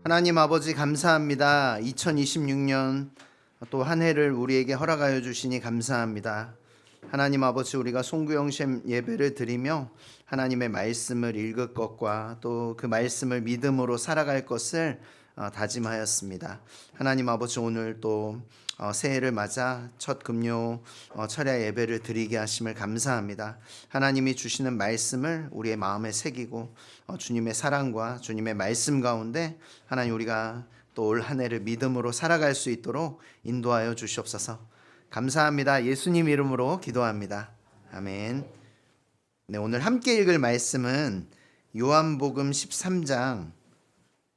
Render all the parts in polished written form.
하나님 아버지 감사합니다. 2026년 또 한 해를 우리에게 허락하여 주시니 감사합니다. 하나님 아버지, 우리가 송구영신 예배를 드리며 하나님의 말씀을 읽을 것과 또 그 말씀을 믿음으로 살아갈 것을 다짐하였습니다. 하나님 아버지, 오늘 또 새해를 맞아 첫 금요 철야 예배를 드리게 하심을 감사합니다. 하나님이 주시는 말씀을 우리의 마음에 새기고 주님의 사랑과 주님의 말씀 가운데 하나님 우리가 또 올 한 해를 믿음으로 살아갈 수 있도록 인도하여 주시옵소서. 감사합니다. 예수님 이름으로 기도합니다. 아멘. 네, 오늘 함께 읽을 말씀은 요한복음 13장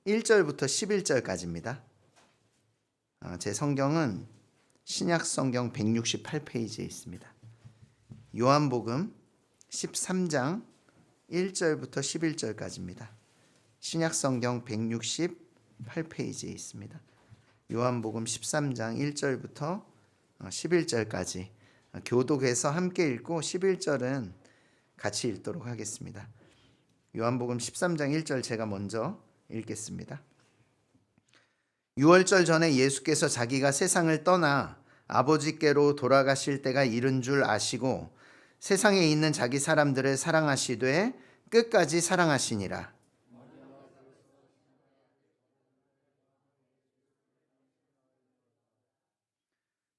1절부터 11절까지입니다. 제 성경은 신약 성경 168페이지에 있습니다. 요한복음 13장 1절부터 11절까지입니다. 신약 성경 168페이지에 있습니다. 요한복음 13장 1절부터 11절까지 교독해서 함께 읽고 11절은 같이 읽도록 하겠습니다. 요한복음 13장 1절 제가 먼저 읽겠습니다. 6월절 전에 예수께서 자기가 세상을 떠나 아버지께로 돌아가실 때가 이른 줄 아시고 세상에 있는 자기 사람들을 사랑하시되 끝까지 사랑하시니라.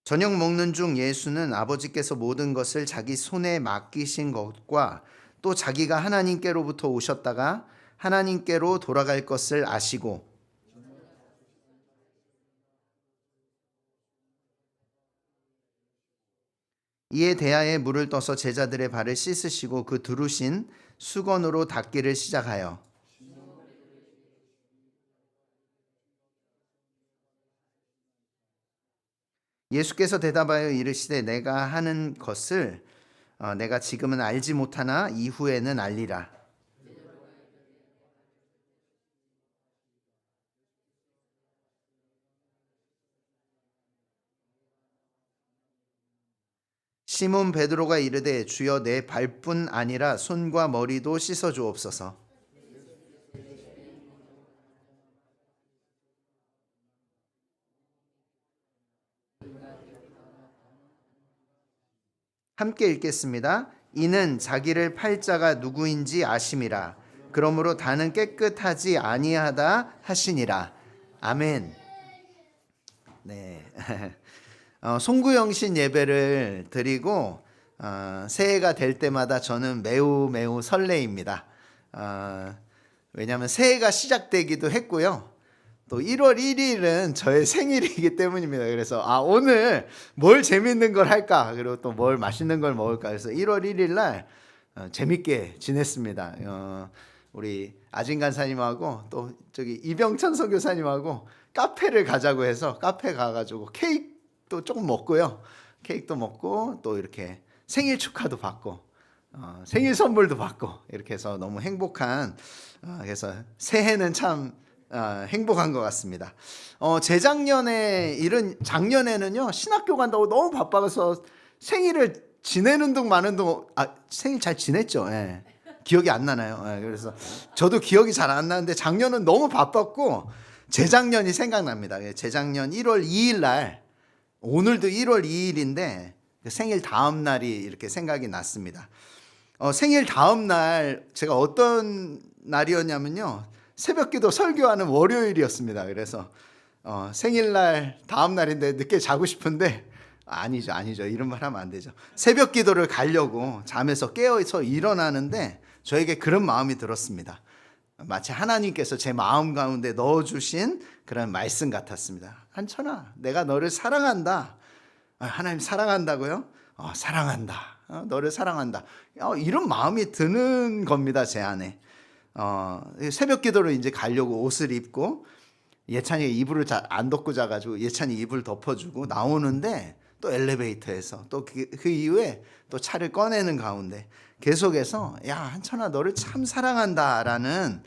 저녁 먹는 중 예수는 아버지께서 모든 것을 자기 손에 맡기신 것과 또 자기가 하나님께로부터 오셨다가 하나님께로 돌아갈 것을 아시고 이에 대하여 물을 떠서 제자들의 발을 씻으시고 그 두르신 수건으로 닦기를 시작하여 예수께서 대답하여 이르시되 내가 하는 것을 내가 지금은 알지 못하나 이후에는 알리라. 시몬 베드로가 이르되 주여 내 발뿐 아니라 손과 머리도 씻어 주옵소서. 함께 읽겠습니다. 이는 자기를 팔 자가 누구인지 아심이라. 그러므로 다는 깨끗하지 아니하다 하시니라. 아멘. 네. 송구영신 예배를 드리고 새해가 될 때마다 저는 매우 설레입니다. 왜냐하면 새해가 시작되기도 했고요. 또 1월 1일은 저의 생일이기 때문입니다. 그래서 오늘 뭘 재밌는 걸 할까, 그리고 또 뭘 맛있는 걸 먹을까, 그래서 1월 1일 날 재밌게 지냈습니다. 우리 아진 간사님하고 또 저기 이병찬 선교사님하고 카페를 가자고 해서 카페 가가지고 케이크도 조금 먹고요. 케이크도 먹고 또 이렇게 생일 축하도 받고 생일 선물도 받고 이렇게 해서 너무 행복한, 그래서 새해는 참 행복한 것 같습니다. 재작년에 작년에는요 신학교 간다고 너무 바빠서 생일을 지내는 둥 마는 둥 생일 잘 지냈죠? 예. 기억이 안 나나요? 예. 그래서 저도 기억이 잘 안 나는데 작년은 너무 바빴고 재작년이 생각납니다. 재작년 1월 2일 날, 오늘도 1월 2일인데 생일 다음 날이 이렇게 생각이 났습니다. 생일 다음 날 제가 어떤 날이었냐면요, 새벽기도 설교하는 월요일이었습니다. 그래서 생일날 다음 날인데 늦게 자고 싶은데 아니죠. 이런 말 하면 안 되죠. 새벽기도를 가려고 잠에서 깨어서 일어나는데 저에게 그런 마음이 들었습니다. 마치 하나님께서 제 마음 가운데 넣어주신 그런 말씀 같았습니다. 한천아, 내가 너를 사랑한다. 하나님 사랑한다고요? 사랑한다. 너를 사랑한다. 이런 마음이 드는 겁니다, 제 안에. 새벽 기도를 이제 가려고 옷을 입고 예찬이가 이불을 잘 안 덮고 자가지고 예찬이 이불 덮어주고 나오는데 또 엘리베이터에서 또 그 이후에 또 차를 꺼내는 가운데 계속해서 야 한천아 너를 참 사랑한다라는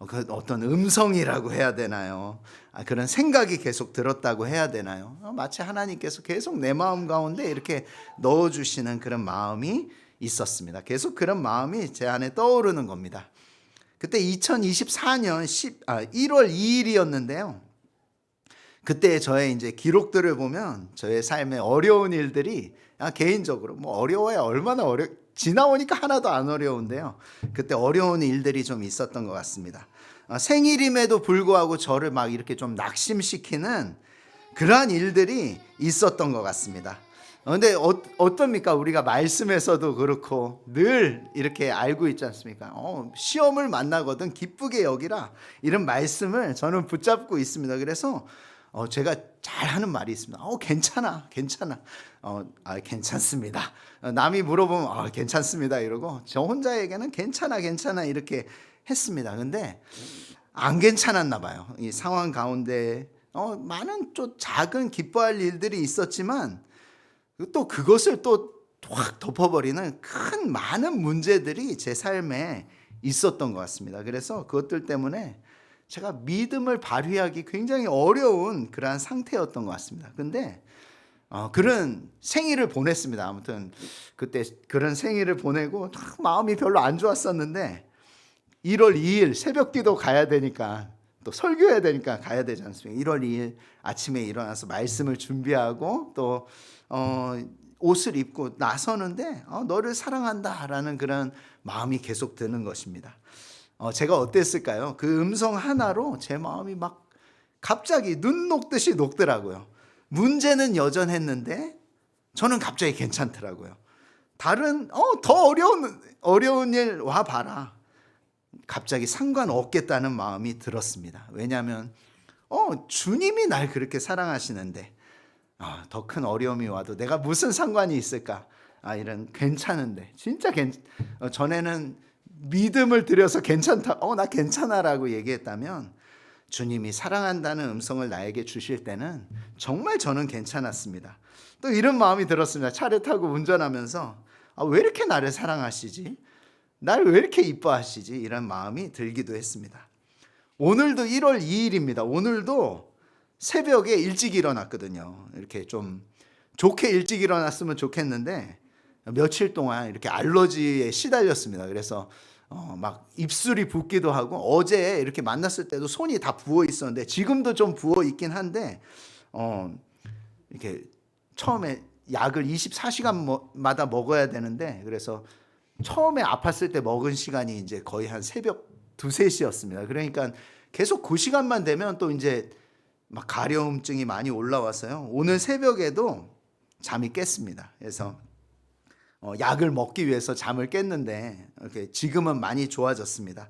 그 어떤 음성이라고 해야 되나요? 그런 생각이 계속 들었다고 해야 되나요? 마치 하나님께서 계속 내 마음 가운데 이렇게 넣어주시는 그런 마음이 있었습니다. 계속 그런 마음이 제 안에 떠오르는 겁니다. 그때 2024년 1월 2일이었는데요. 그때 저의 이제 기록들을 보면 저의 삶의 어려운 일들이 개인적으로 뭐 어려워야 얼마나 지나오니까 하나도 안 어려운데요. 그때 어려운 일들이 좀 있었던 것 같습니다. 생일임에도 불구하고 저를 막 이렇게 좀 낙심시키는 그러한 일들이 있었던 것 같습니다. 그런데 어떻습니까? 우리가 말씀에서도 그렇고 늘 이렇게 알고 있지 않습니까? 시험을 만나거든 기쁘게 여기라, 이런 말씀을 저는 붙잡고 있습니다. 그래서 제가 잘하는 말이 있습니다. 괜찮아. 괜찮습니다. 남이 물어보면 괜찮습니다 이러고, 저 혼자에게는 괜찮아 이렇게 했습니다. 근데 안 괜찮았나 봐요. 이 상황 가운데 많은 좀 작은 기뻐할 일들이 있었지만 또 그것을 또 확 덮어버리는 큰 많은 문제들이 제 삶에 있었던 것 같습니다. 그래서 그것들 때문에 제가 믿음을 발휘하기 굉장히 어려운 그러한 상태였던 것 같습니다. 근데 그런 생일을 보냈습니다. 아무튼 그때 그런 생일을 보내고 마음이 별로 안 좋았었는데 1월 2일 새벽기도 가야 되니까, 또 설교해야 되니까 가야 되지 않습니까? 1월 2일 아침에 일어나서 말씀을 준비하고 또 옷을 입고 나서는데 너를 사랑한다라는 그런 마음이 계속 드는 것입니다. 제가 어땠을까요? 그 음성 하나로 제 마음이 막 갑자기 눈 녹듯이 녹더라고요. 문제는 여전했는데 저는 갑자기 괜찮더라고요. 다른 더 어려운 일 와봐라, 갑자기 상관없겠다는 마음이 들었습니다. 왜냐하면 주님이 날 그렇게 사랑하시는데 더 큰 어려움이 와도 내가 무슨 상관이 있을까? 이런 괜찮은데 진짜 전에는 믿음을 들여서 괜찮다, 나 괜찮아라고 얘기했다면 주님이 사랑한다는 음성을 나에게 주실 때는 정말 저는 괜찮았습니다. 또 이런 마음이 들었습니다. 차를 타고 운전하면서 왜 이렇게 나를 사랑하시지? 날 왜 이렇게 이뻐하시지? 이런 마음이 들기도 했습니다. 오늘도 1월 2일입니다. 오늘도 새벽에 일찍 일어났거든요. 이렇게 좀 좋게 일찍 일어났으면 좋겠는데 며칠 동안 이렇게 알러지에 시달렸습니다. 그래서 막 입술이 붓기도 하고, 어제 이렇게 만났을 때도 손이 다 부어 있었는데 지금도 좀 부어 있긴 한데 이렇게 처음에 약을 24시간마다 먹어야 되는데, 그래서 처음에 아팠을 때 먹은 시간이 이제 거의 한 새벽 2, 3시였습니다. 그러니까 계속 그 시간만 되면 또 이제 막 가려움증이 많이 올라와서요. 오늘 새벽에도 잠이 깼습니다. 그래서 약을 먹기 위해서 잠을 깼는데 이렇게 지금은 많이 좋아졌습니다.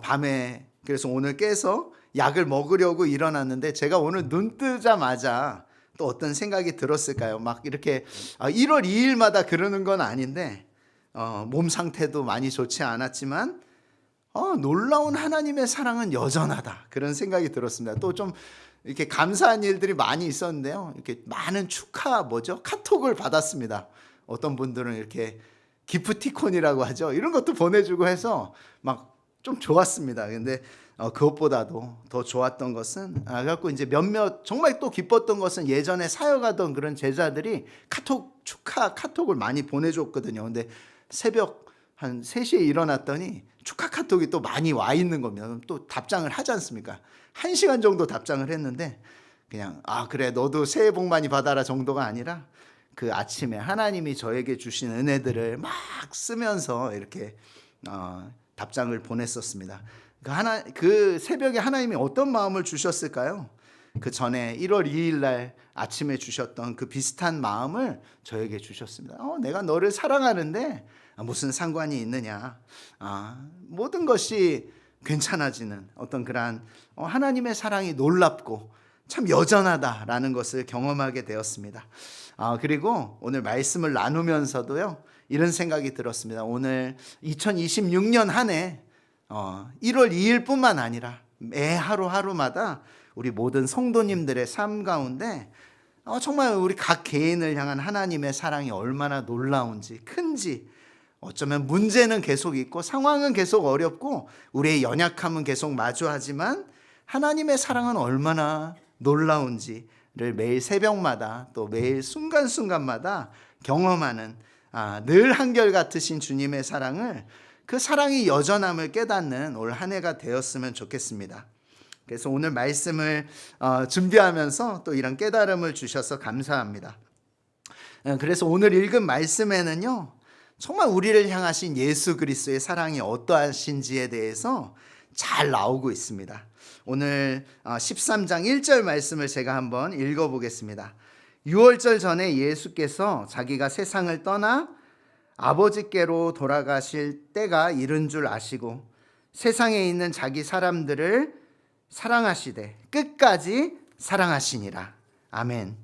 밤에 그래서 오늘 깨서 약을 먹으려고 일어났는데 제가 오늘 눈 뜨자마자 또 어떤 생각이 들었을까요? 막 이렇게 1월 2일마다 그러는 건 아닌데 몸 상태도 많이 좋지 않았지만 놀라운 하나님의 사랑은 여전하다, 그런 생각이 들었습니다. 또 좀 이렇게 감사한 일들이 많이 있었는데요. 이렇게 많은 카톡을 받았습니다. 어떤 분들은 이렇게 기프티콘이라고 하죠. 이런 것도 보내주고 해서 막 좀 좋았습니다. 근데 그것보다도 더 좋았던 것은 그래갖고 이제 몇몇 정말 또 기뻤던 것은 예전에 사역하던 그런 제자들이 축하 카톡을 많이 보내줬거든요. 근데 새벽 한 3시에 일어났더니 축하 카톡이 또 많이 와 있는 거면 또 답장을 하지 않습니까? 1시간 정도 답장을 했는데 그냥 그래 너도 새해 복 많이 받아라 정도가 아니라 그 아침에 하나님이 저에게 주신 은혜들을 막 쓰면서 이렇게 답장을 보냈었습니다. 그 새벽에 하나님이 어떤 마음을 주셨을까요? 그 전에 1월 2일 날 아침에 주셨던 그 비슷한 마음을 저에게 주셨습니다. 내가 너를 사랑하는데 무슨 상관이 있느냐? 모든 것이 괜찮아지는 어떤 그러한 하나님의 사랑이 놀랍고 참 여전하다라는 것을 경험하게 되었습니다. 그리고 오늘 말씀을 나누면서도요, 이런 생각이 들었습니다. 오늘 2026년 한 해 1월 2일뿐만 아니라 매 하루하루마다 우리 모든 성도님들의 삶 가운데 정말 우리 각 개인을 향한 하나님의 사랑이 얼마나 놀라운지, 큰지, 어쩌면 문제는 계속 있고 상황은 계속 어렵고 우리의 연약함은 계속 마주하지만 하나님의 사랑은 얼마나 놀라운지를 매일 새벽마다 또 매일 순간순간마다 경험하는 늘 한결같으신 주님의 사랑을 그 사랑의 여전함을 깨닫는 올 한 해가 되었으면 좋겠습니다. 그래서 오늘 말씀을 준비하면서 또 이런 깨달음을 주셔서 감사합니다. 그래서 오늘 읽은 말씀에는요, 정말 우리를 향하신 예수 그리스도의 사랑이 어떠하신지에 대해서 잘 나오고 있습니다. 오늘 13장 1절 말씀을 제가 한번 읽어보겠습니다. 6월절 전에 예수께서 자기가 세상을 떠나 아버지께로 돌아가실 때가 이른 줄 아시고 세상에 있는 자기 사람들을 사랑하시되 끝까지 사랑하시니라. 아멘.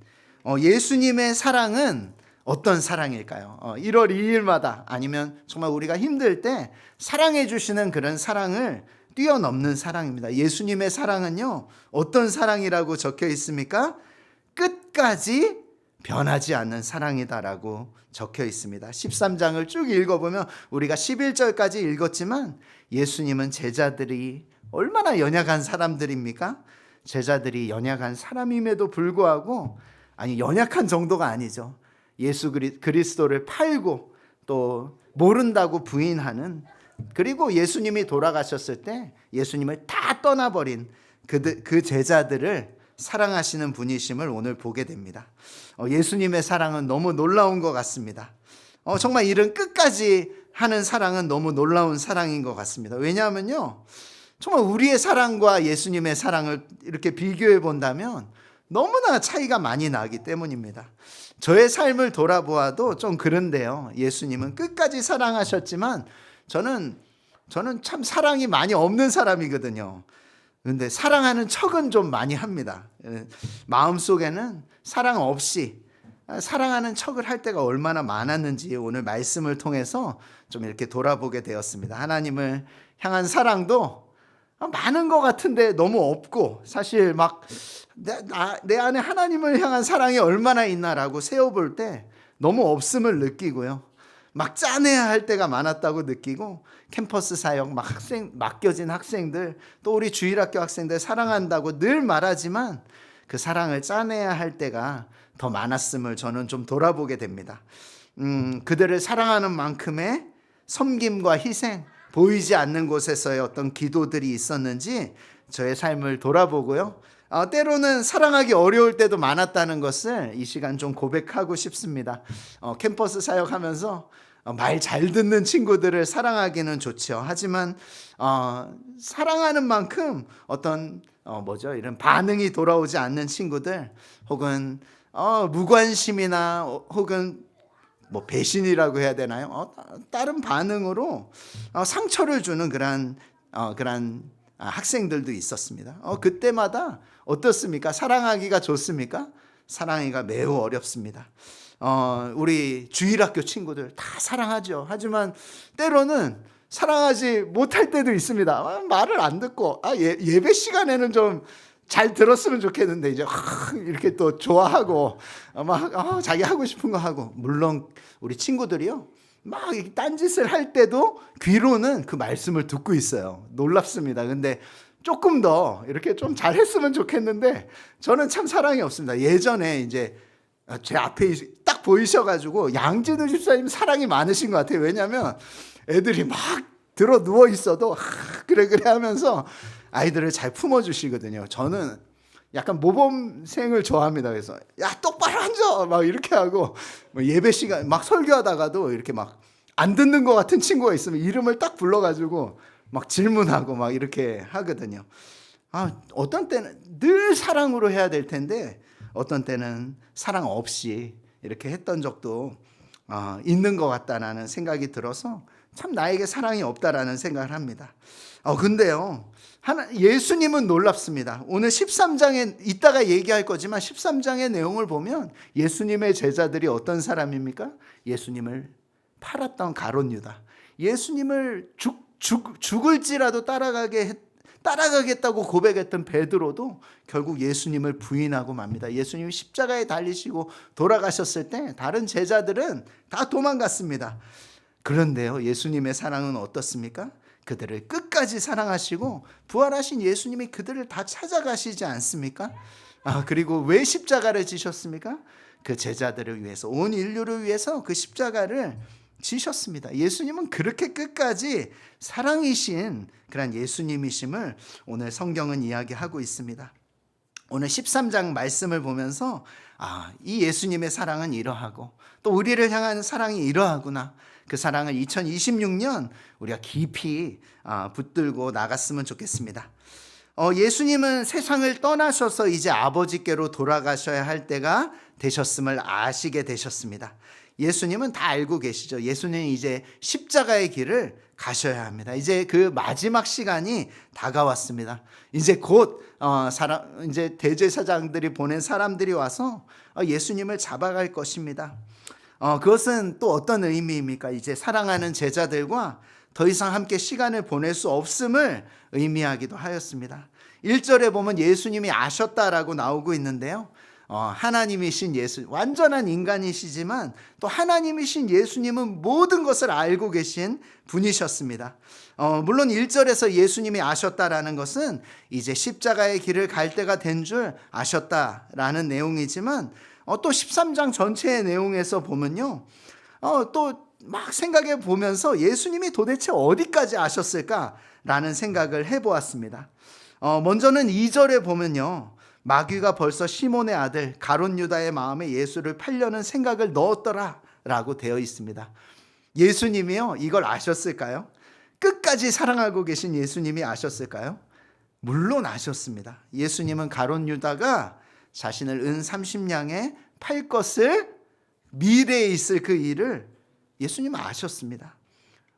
예수님의 사랑은 어떤 사랑일까요? 1월 2일마다 아니면 정말 우리가 힘들 때 사랑해 주시는 그런 사랑을 뛰어넘는 사랑입니다. 예수님의 사랑은요, 어떤 사랑이라고 적혀 있습니까? 끝까지 변하지 않는 사랑이다라고 적혀 있습니다. 13장을 쭉 읽어보면 우리가 11절까지 읽었지만 예수님은 제자들이 얼마나 연약한 사람들입니까? 제자들이 연약한 사람임에도 불구하고, 아니 연약한 정도가 아니죠. 예수 그리스도를 팔고 또 모른다고 부인하는, 그리고 예수님이 돌아가셨을 때 예수님을 다 떠나버린 그 제자들을 사랑하시는 분이심을 오늘 보게 됩니다. 예수님의 사랑은 너무 놀라운 것 같습니다. 정말 이런 끝까지 하는 사랑은 너무 놀라운 사랑인 것 같습니다. 왜냐하면요, 정말 우리의 사랑과 예수님의 사랑을 이렇게 비교해 본다면 너무나 차이가 많이 나기 때문입니다. 저의 삶을 돌아보아도 좀 그런데요, 예수님은 끝까지 사랑하셨지만 저는 참 사랑이 많이 없는 사람이거든요. 근데 사랑하는 척은 좀 많이 합니다. 마음속에는 사랑 없이 사랑하는 척을 할 때가 얼마나 많았는지 오늘 말씀을 통해서 좀 이렇게 돌아보게 되었습니다. 하나님을 향한 사랑도 많은 것 같은데 너무 없고, 사실 막 내 안에 하나님을 향한 사랑이 얼마나 있나라고 세어볼 때 너무 없음을 느끼고요. 막 짜내야 할 때가 많았다고 느끼고, 캠퍼스 사역 막 맡겨진 학생들, 또 우리 주일학교 학생들 사랑한다고 늘 말하지만 그 사랑을 짜내야 할 때가 더 많았음을 저는 좀 돌아보게 됩니다. 그들을 사랑하는 만큼의 섬김과 희생, 보이지 않는 곳에서의 어떤 기도들이 있었는지 저의 삶을 돌아보고요, 때로는 사랑하기 어려울 때도 많았다는 것을 이 시간 좀 고백하고 싶습니다. 캠퍼스 사역하면서 말 잘 듣는 친구들을 사랑하기는 좋죠. 하지만 사랑하는 만큼 어떤 이런 반응이 돌아오지 않는 친구들, 혹은 무관심이나 혹은 배신이라고 해야 되나요? 다른 반응으로 상처를 주는 그런 학생들도 있었습니다. 그때마다 어떻습니까? 사랑하기가 좋습니까? 사랑하기가 매우 어렵습니다. 우리 주일학교 친구들 다 사랑하죠. 하지만 때로는 사랑하지 못할 때도 있습니다. 말을 안 듣고, 예배 시간에는 좀 잘 들었으면 좋겠는데 이제 이렇게 또 좋아하고 막 자기 하고 싶은 거 하고, 물론 우리 친구들이요, 막 딴짓을 할 때도 귀로는 그 말씀을 듣고 있어요. 놀랍습니다. 근데 조금 더 이렇게 좀 잘했으면 좋겠는데 저는 참 사랑이 없습니다. 예전에 이제 제 앞에 딱 보이셔가지고 양진우 집사님 사랑이 많으신 것 같아요. 왜냐하면 애들이 막 들어 누워 있어도 그래 하면서 아이들을 잘 품어주시거든요. 저는 약간 모범생을 좋아합니다. 그래서 야 똑바로 앉아 막 이렇게 하고, 예배 시간 막 설교하다가도 이렇게 막 안 듣는 것 같은 친구가 있으면 이름을 딱 불러가지고 막 질문하고 막 이렇게 하거든요. 어떤 때는 늘 사랑으로 해야 될 텐데 어떤 때는 사랑 없이 이렇게 했던 적도 있는 것 같다라는 생각이 들어서 참 나에게 사랑이 없다라는 생각을 합니다. 근데요, 예수님은 놀랍습니다. 오늘 13장에 이따가 얘기할 거지만 13장의 내용을 보면 예수님의 제자들이 어떤 사람입니까? 예수님을 팔았던 가룟 유다, 예수님을 죽을지라도 따라가겠다고 고백했던 베드로도 결국 예수님을 부인하고 맙니다. 예수님이 십자가에 달리시고 돌아가셨을 때 다른 제자들은 다 도망갔습니다. 그런데요, 예수님의 사랑은 어떻습니까? 그들을 끝까지 사랑하시고 부활하신 예수님이 그들을 다 찾아가시지 않습니까? 그리고 왜 십자가를 지셨습니까? 그 제자들을 위해서, 온 인류를 위해서 그 십자가를 지셨습니다. 예수님은 그렇게 끝까지 사랑이신 그런 예수님이심을 오늘 성경은 이야기하고 있습니다. 오늘 13장 말씀을 보면서 이 예수님의 사랑은 이러하고 또 우리를 향한 사랑이 이러하구나. 그 사랑을 2026년 우리가 깊이 붙들고 나갔으면 좋겠습니다. 예수님은 세상을 떠나셔서 이제 아버지께로 돌아가셔야 할 때가 되셨음을 아시게 되셨습니다. 예수님은 다 알고 계시죠. 예수님은 이제 십자가의 길을 가셔야 합니다. 이제 그 마지막 시간이 다가왔습니다. 이제 곧 이제 대제사장들이 보낸 사람들이 와서 예수님을 잡아갈 것입니다. 그것은 또 어떤 의미입니까? 이제 사랑하는 제자들과 더 이상 함께 시간을 보낼 수 없음을 의미하기도 하였습니다. 1절에 보면 예수님이 아셨다라고 나오고 있는데요. 하나님이신 예수, 완전한 인간이시지만 또 하나님이신 예수님은 모든 것을 알고 계신 분이셨습니다. 물론 1절에서 예수님이 아셨다라는 것은 이제 십자가의 길을 갈 때가 된 줄 아셨다라는 내용이지만 또 13장 전체의 내용에서 보면요. 또 막 생각해 보면서 예수님이 도대체 어디까지 아셨을까라는 생각을 해보았습니다. 먼저는 2절에 보면요. 마귀가 벌써 시몬의 아들 가룟 유다의 마음에 예수를 팔려는 생각을 넣었더라 라고 되어 있습니다. 예수님이요 이걸 아셨을까요? 끝까지 사랑하고 계신 예수님이 아셨을까요? 물론 아셨습니다. 예수님은 가룟 유다가 자신을 은 30냥에 팔 것을 미래에 있을 그 일을 예수님은 아셨습니다.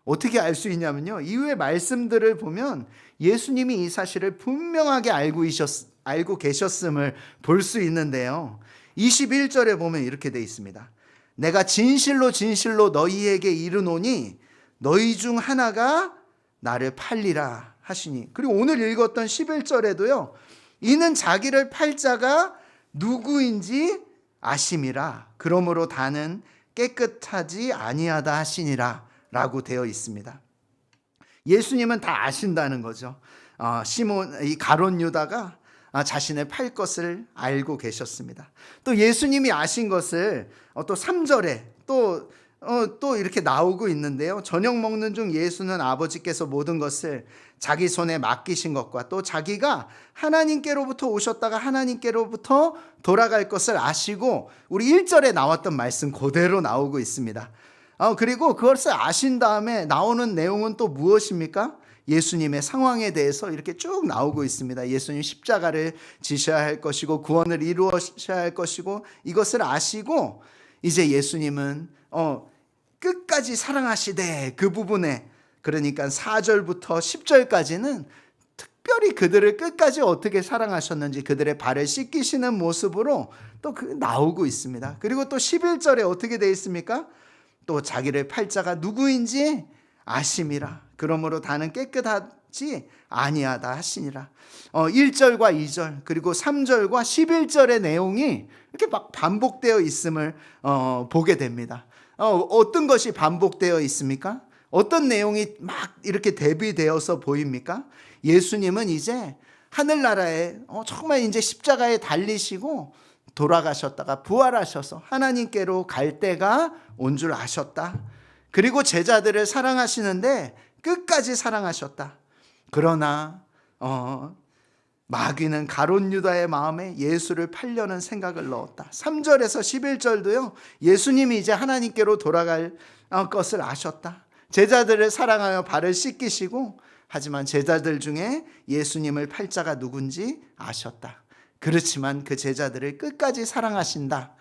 어떻게 알 수 있냐면요. 이후의 말씀들을 보면 예수님이 이 사실을 분명하게 알고 계셨음을 볼 수 있는데요. 21절에 보면 이렇게 되어 있습니다. 내가 진실로 진실로 너희에게 이르노니 너희 중 하나가 나를 팔리라 하시니. 그리고 오늘 읽었던 11절에도요. 이는 자기를 팔 자가 누구인지 아심이라. 그러므로 다는 깨끗하지 아니하다 하시니라 라고 되어 있습니다. 예수님은 다 아신다는 거죠. 시몬 이 가룟 유다가 자신을 팔 것을 알고 계셨습니다. 또 예수님이 아신 것을 또 3절에 또 이렇게 나오고 있는데요. 저녁 먹는 중 예수는 아버지께서 모든 것을 자기 손에 맡기신 것과 또 자기가 하나님께로부터 오셨다가 하나님께로부터 돌아갈 것을 아시고 우리 1절에 나왔던 말씀 그대로 나오고 있습니다. 그리고 그것을 아신 다음에 나오는 내용은 또 무엇입니까? 예수님의 상황에 대해서 이렇게 쭉 나오고 있습니다. 예수님 십자가를 지셔야 할 것이고 구원을 이루어셔야 할 것이고 이것을 아시고 이제 예수님은 끝까지 사랑하시되 그 부분에 그러니까 4절부터 10절까지는 특별히 그들을 끝까지 어떻게 사랑하셨는지 그들의 발을 씻기시는 모습으로 또 나오고 있습니다. 그리고 또 11절에 어떻게 되어 있습니까? 또 자기를 팔 자가 누구인지 아심이라. 그러므로 다는 깨끗하지 아니하다 하시니라. 1절과 2절 그리고 3절과 11절의 내용이 이렇게 막 반복되어 있음을 보게 됩니다. 어떤 것이 반복되어 있습니까? 어떤 내용이 막 이렇게 대비되어서 보입니까? 예수님은 이제 하늘나라에 정말 이제 십자가에 달리시고 돌아가셨다가 부활하셔서 하나님께로 갈 때가 온 줄 아셨다. 그리고 제자들을 사랑하시는데 끝까지 사랑하셨다. 그러나 마귀는 가룟 유다의 마음에 예수를 팔려는 생각을 넣었다. 3절에서 11절도요. 예수님이 이제 하나님께로 돌아갈 것을 아셨다. 제자들을 사랑하여 발을 씻기시고 하지만 제자들 중에 예수님을 팔 자가 누군지 아셨다. 그렇지만 그 제자들을 끝까지 사랑하신다.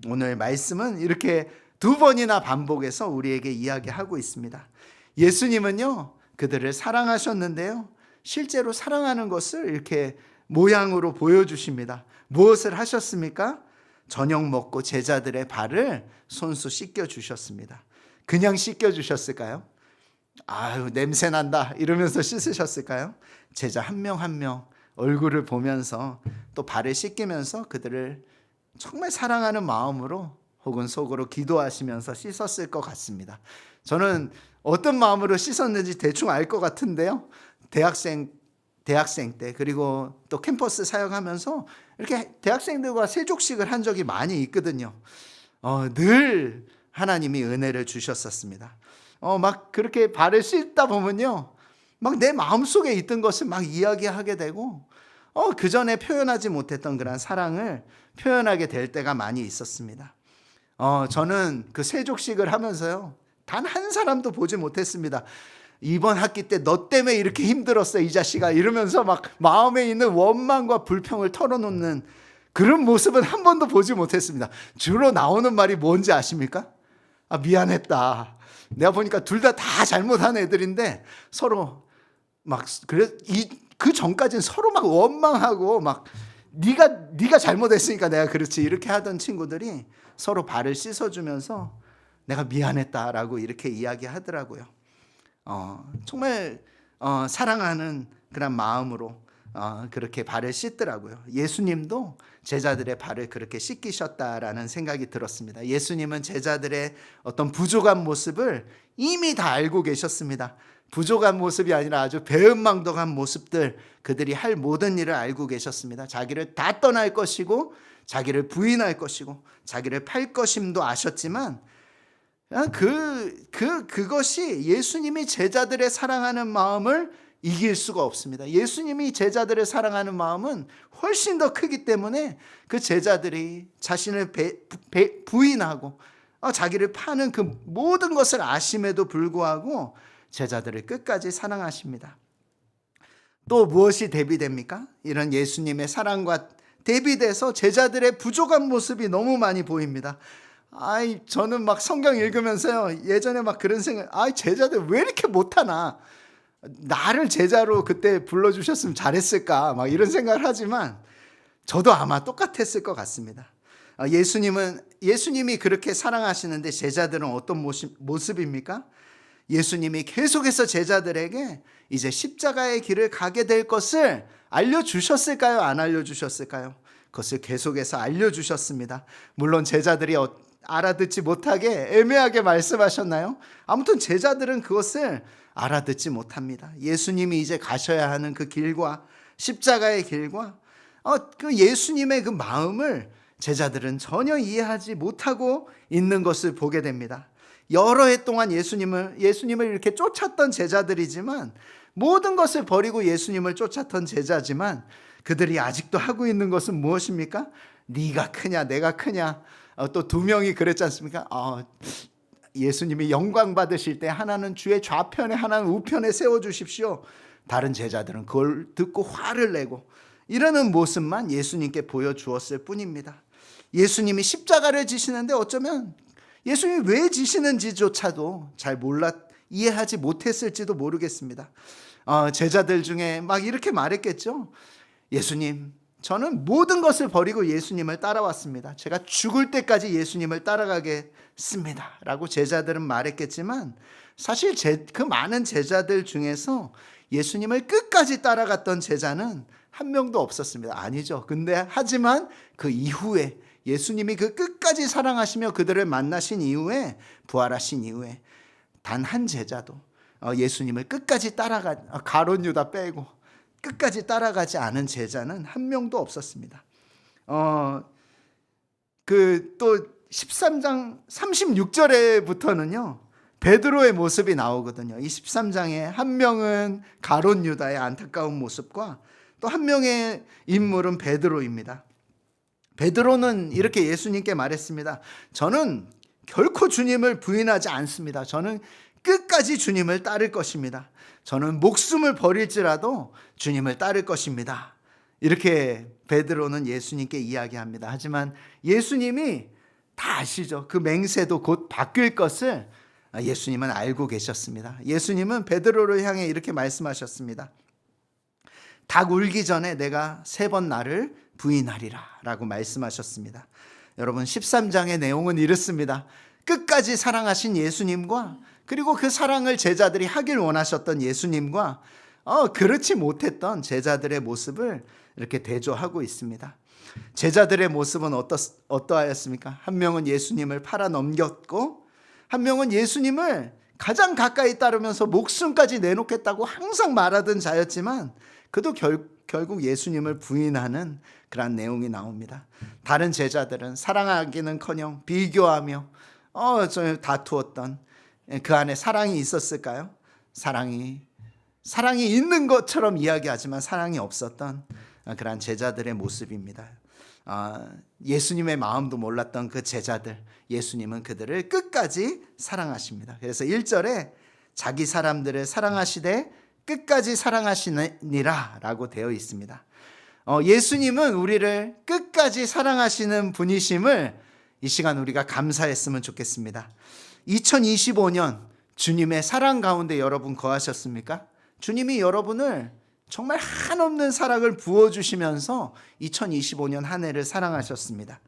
오늘 말씀은 이렇게 2번이나 반복해서 우리에게 이야기하고 있습니다. 예수님은요, 그들을 사랑하셨는데요, 실제로 사랑하는 것을 이렇게 모양으로 보여주십니다. 무엇을 하셨습니까? 저녁 먹고 제자들의 발을 손수 씻겨주셨습니다. 그냥 씻겨주셨을까요? 아유, 냄새난다 이러면서 씻으셨을까요? 제자 한 명 한 명 얼굴을 보면서 또 발을 씻기면서 그들을 정말 사랑하는 마음으로 혹은 속으로 기도하시면서 씻었을 것 같습니다. 저는 어떤 마음으로 씻었는지 대충 알 것 같은데요. 대학생 때 그리고 또 캠퍼스 사역하면서 이렇게 대학생들과 세족식을 한 적이 많이 있거든요. 늘 하나님이 은혜를 주셨었습니다. 막 그렇게 발을 씻다 보면요, 막 내 마음속에 있던 것을 막 이야기하게 되고, 그 전에 표현하지 못했던 그런 사랑을 표현하게 될 때가 많이 있었습니다. 저는 그 세족식을 하면서요, 단 한 사람도 보지 못했습니다. 이번 학기 때 너 때문에 이렇게 힘들었어 이 자식아 이러면서 막 마음에 있는 원망과 불평을 털어놓는 그런 모습은 한 번도 보지 못했습니다. 주로 나오는 말이 뭔지 아십니까? 미안했다. 내가 보니까 둘 다 잘못한 애들인데 서로 막 그 전까지는 서로 막 원망하고 막 네가 잘못했으니까 내가 그렇지 이렇게 하던 친구들이 서로 발을 씻어주면서 내가 미안했다라고 이렇게 이야기하더라고요. 정말 사랑하는 그런 마음으로 그렇게 발을 씻더라고요. 예수님도 제자들의 발을 그렇게 씻기셨다라는 생각이 들었습니다. 예수님은 제자들의 어떤 부족한 모습을 이미 다 알고 계셨습니다. 부족한 모습이 아니라 아주 배은망덕한 모습들, 그들이 할 모든 일을 알고 계셨습니다. 자기를 다 떠날 것이고 자기를 부인할 것이고 자기를 팔 것임도 아셨지만 그것이 예수님이 제자들의 사랑하는 마음을 이길 수가 없습니다. 예수님이 제자들을 사랑하는 마음은 훨씬 더 크기 때문에 그 제자들이 자신을 부인하고 자기를 파는 그 모든 것을 아심에도 불구하고 제자들을 끝까지 사랑하십니다. 또 무엇이 대비됩니까? 이런 예수님의 사랑과 대비돼서 제자들의 부족한 모습이 너무 많이 보입니다. 저는 막 성경 읽으면서요, 예전에 막 그런 생각, 제자들 왜 이렇게 못하나? 나를 제자로 그때 불러주셨으면 잘했을까? 막 이런 생각을 하지만 저도 아마 똑같았을 것 같습니다. 예수님이 그렇게 사랑하시는데 제자들은 어떤 모습입니까? 예수님이 계속해서 제자들에게 이제 십자가의 길을 가게 될 것을 알려주셨을까요? 안 알려주셨을까요? 그것을 계속해서 알려주셨습니다. 물론 제자들이 알아듣지 못하게 애매하게 말씀하셨나요? 아무튼 제자들은 그것을 알아듣지 못합니다. 예수님이 이제 가셔야 하는 그 길과 십자가의 길과 그 예수님의 그 마음을 제자들은 전혀 이해하지 못하고 있는 것을 보게 됩니다. 여러 해 동안 예수님을 이렇게 쫓았던 제자들이지만, 모든 것을 버리고 예수님을 쫓았던 제자지만, 그들이 아직도 하고 있는 것은 무엇입니까? 네가 크냐 내가 크냐. 또 두 명이 그랬지 않습니까? 예수님이 영광 받으실 때 하나는 주의 좌편에 하나는 우편에 세워주십시오. 다른 제자들은 그걸 듣고 화를 내고 이러는 모습만 예수님께 보여주었을 뿐입니다. 예수님이 십자가를 지시는데 어쩌면 예수님이 왜 지시는지조차도 잘 이해하지 못했을지도 모르겠습니다. 제자들 중에 막 이렇게 말했겠죠. 예수님, 저는 모든 것을 버리고 예수님을 따라왔습니다. 제가 죽을 때까지 예수님을 따라가겠습니다. 라고 제자들은 말했겠지만, 사실 그 많은 제자들 중에서 예수님을 끝까지 따라갔던 제자는 한 명도 없었습니다. 아니죠. 하지만 그 이후에 예수님이 그 끝까지 사랑하시며 그들을 만나신 이후에, 부활하신 이후에 단 한 제자도 예수님을 끝까지 가룟 유다 빼고 끝까지 따라가지 않은 제자는 한 명도 없었습니다. 또 13장 36절에부터는요, 베드로의 모습이 나오거든요. 이 13장에 한 명은 가룟 유다의 안타까운 모습과 또 한 명의 인물은 베드로입니다. 베드로는 이렇게 예수님께 말했습니다. 저는 결코 주님을 부인하지 않습니다. 저는 끝까지 주님을 따를 것입니다. 저는 목숨을 버릴지라도 주님을 따를 것입니다. 이렇게 베드로는 예수님께 이야기합니다. 하지만 예수님이 다 아시죠. 그 맹세도 곧 바뀔 것을 예수님은 알고 계셨습니다. 예수님은 베드로를 향해 이렇게 말씀하셨습니다. 닭 울기 전에 내가 3번 나를 부인하리라 라고 말씀하셨습니다. 여러분, 13장의 내용은 이렇습니다. 끝까지 사랑하신 예수님과, 그리고 그 사랑을 제자들이 하길 원하셨던 예수님과 그렇지 못했던 제자들의 모습을 이렇게 대조하고 있습니다. 제자들의 모습은 어떠하였습니까? 한 명은 예수님을 팔아 넘겼고, 한 명은 예수님을 가장 가까이 따르면서 목숨까지 내놓겠다고 항상 말하던 자였지만, 그도 결국 예수님을 부인하는 그런 내용이 나옵니다. 다른 제자들은 사랑하기는커녕 비교하며 좀 다투었던, 그 안에 사랑이 있었을까요? 사랑이 있는 것처럼 이야기하지만 사랑이 없었던 그런 제자들의 모습입니다. 예수님의 마음도 몰랐던 그 제자들, 예수님은 그들을 끝까지 사랑하십니다. 그래서 1절에 자기 사람들을 사랑하시되 끝까지 사랑하시니라 라고 되어 있습니다. 예수님은 우리를 끝까지 사랑하시는 분이심을 이 시간 우리가 감사했으면 좋겠습니다. 2025년 주님의 사랑 가운데 여러분 거하셨습니까? 주님이 여러분을 정말 한없는 사랑을 부어주시면서 2025년 한 해를 사랑하셨습니다.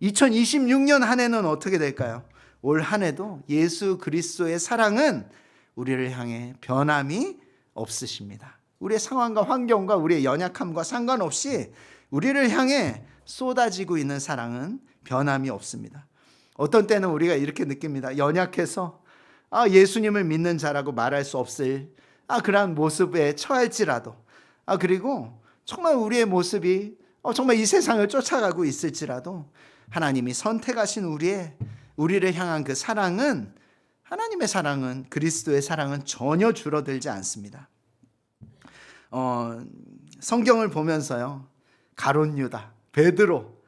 2026년 한 해는 어떻게 될까요? 올 한 해도 예수 그리스도의 사랑은 우리를 향해 변함이 없으십니다. 우리의 상황과 환경과 우리의 연약함과 상관없이 우리를 향해 쏟아지고 있는 사랑은 변함이 없습니다. 어떤 때는 우리가 이렇게 느낍니다. 연약해서 예수님을 믿는 자라고 말할 수 없을 그러한 모습에 처할지라도, 그리고 정말 우리의 모습이 정말 이 세상을 쫓아가고 있을지라도 하나님이 선택하신 우리를 향한 그 사랑은, 하나님의 사랑은, 그리스도의 사랑은 전혀 줄어들지 않습니다. 성경을 보면서요, 가룟 유다, 베드로,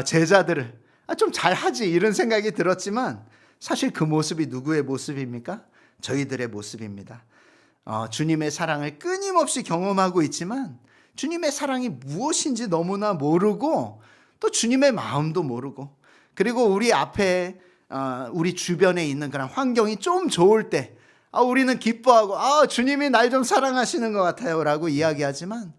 제자들을 좀 잘하지 이런 생각이 들었지만 사실 그 모습이 누구의 모습입니까? 저희들의 모습입니다. 주님의 사랑을 끊임없이 경험하고 있지만 주님의 사랑이 무엇인지 너무나 모르고, 또 주님의 마음도 모르고, 그리고 우리 앞에 우리 주변에 있는 그런 환경이 좀 좋을 때 우리는 기뻐하고 주님이 날 좀 사랑하시는 것 같아요 라고 이야기하지만,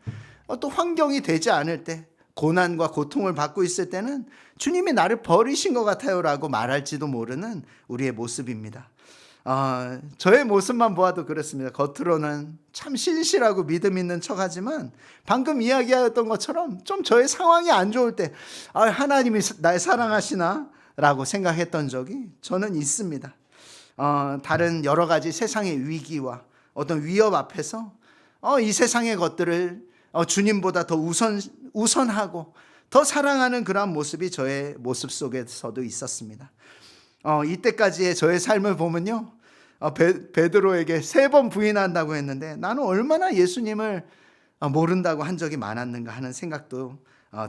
또 환경이 되지 않을 때, 고난과 고통을 받고 있을 때는 주님이 나를 버리신 것 같아요 라고 말할지도 모르는 우리의 모습입니다. 저의 모습만 보아도 그렇습니다. 겉으로는 참 신실하고 믿음 있는 척하지만 방금 이야기하였던 것처럼 좀 저의 상황이 안 좋을 때 하나님이 날 사랑하시나 라고 생각했던 적이 저는 있습니다. 다른 여러 가지 세상의 위기와 어떤 위협 앞에서 이 세상의 것들을 주님보다 더 우선하고 더 사랑하는 그러한 모습이 저의 모습 속에서도 있었습니다. 이때까지의 저의 삶을 보면요, 베드로에게 3번 부인한다고 했는데 나는 얼마나 예수님을 모른다고 한 적이 많았는가 하는 생각도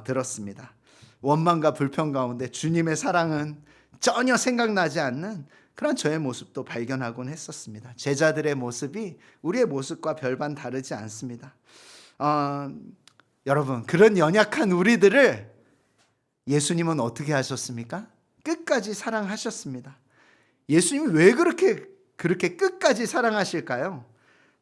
들었습니다. 원망과 불평 가운데 주님의 사랑은 전혀 생각나지 않는 그런 저의 모습도 발견하곤 했었습니다. 제자들의 모습이 우리의 모습과 별반 다르지 않습니다. 여러분, 그런 연약한 우리들을 예수님은 어떻게 하셨습니까? 끝까지 사랑하셨습니다. 예수님이 왜 그렇게 끝까지 사랑하실까요?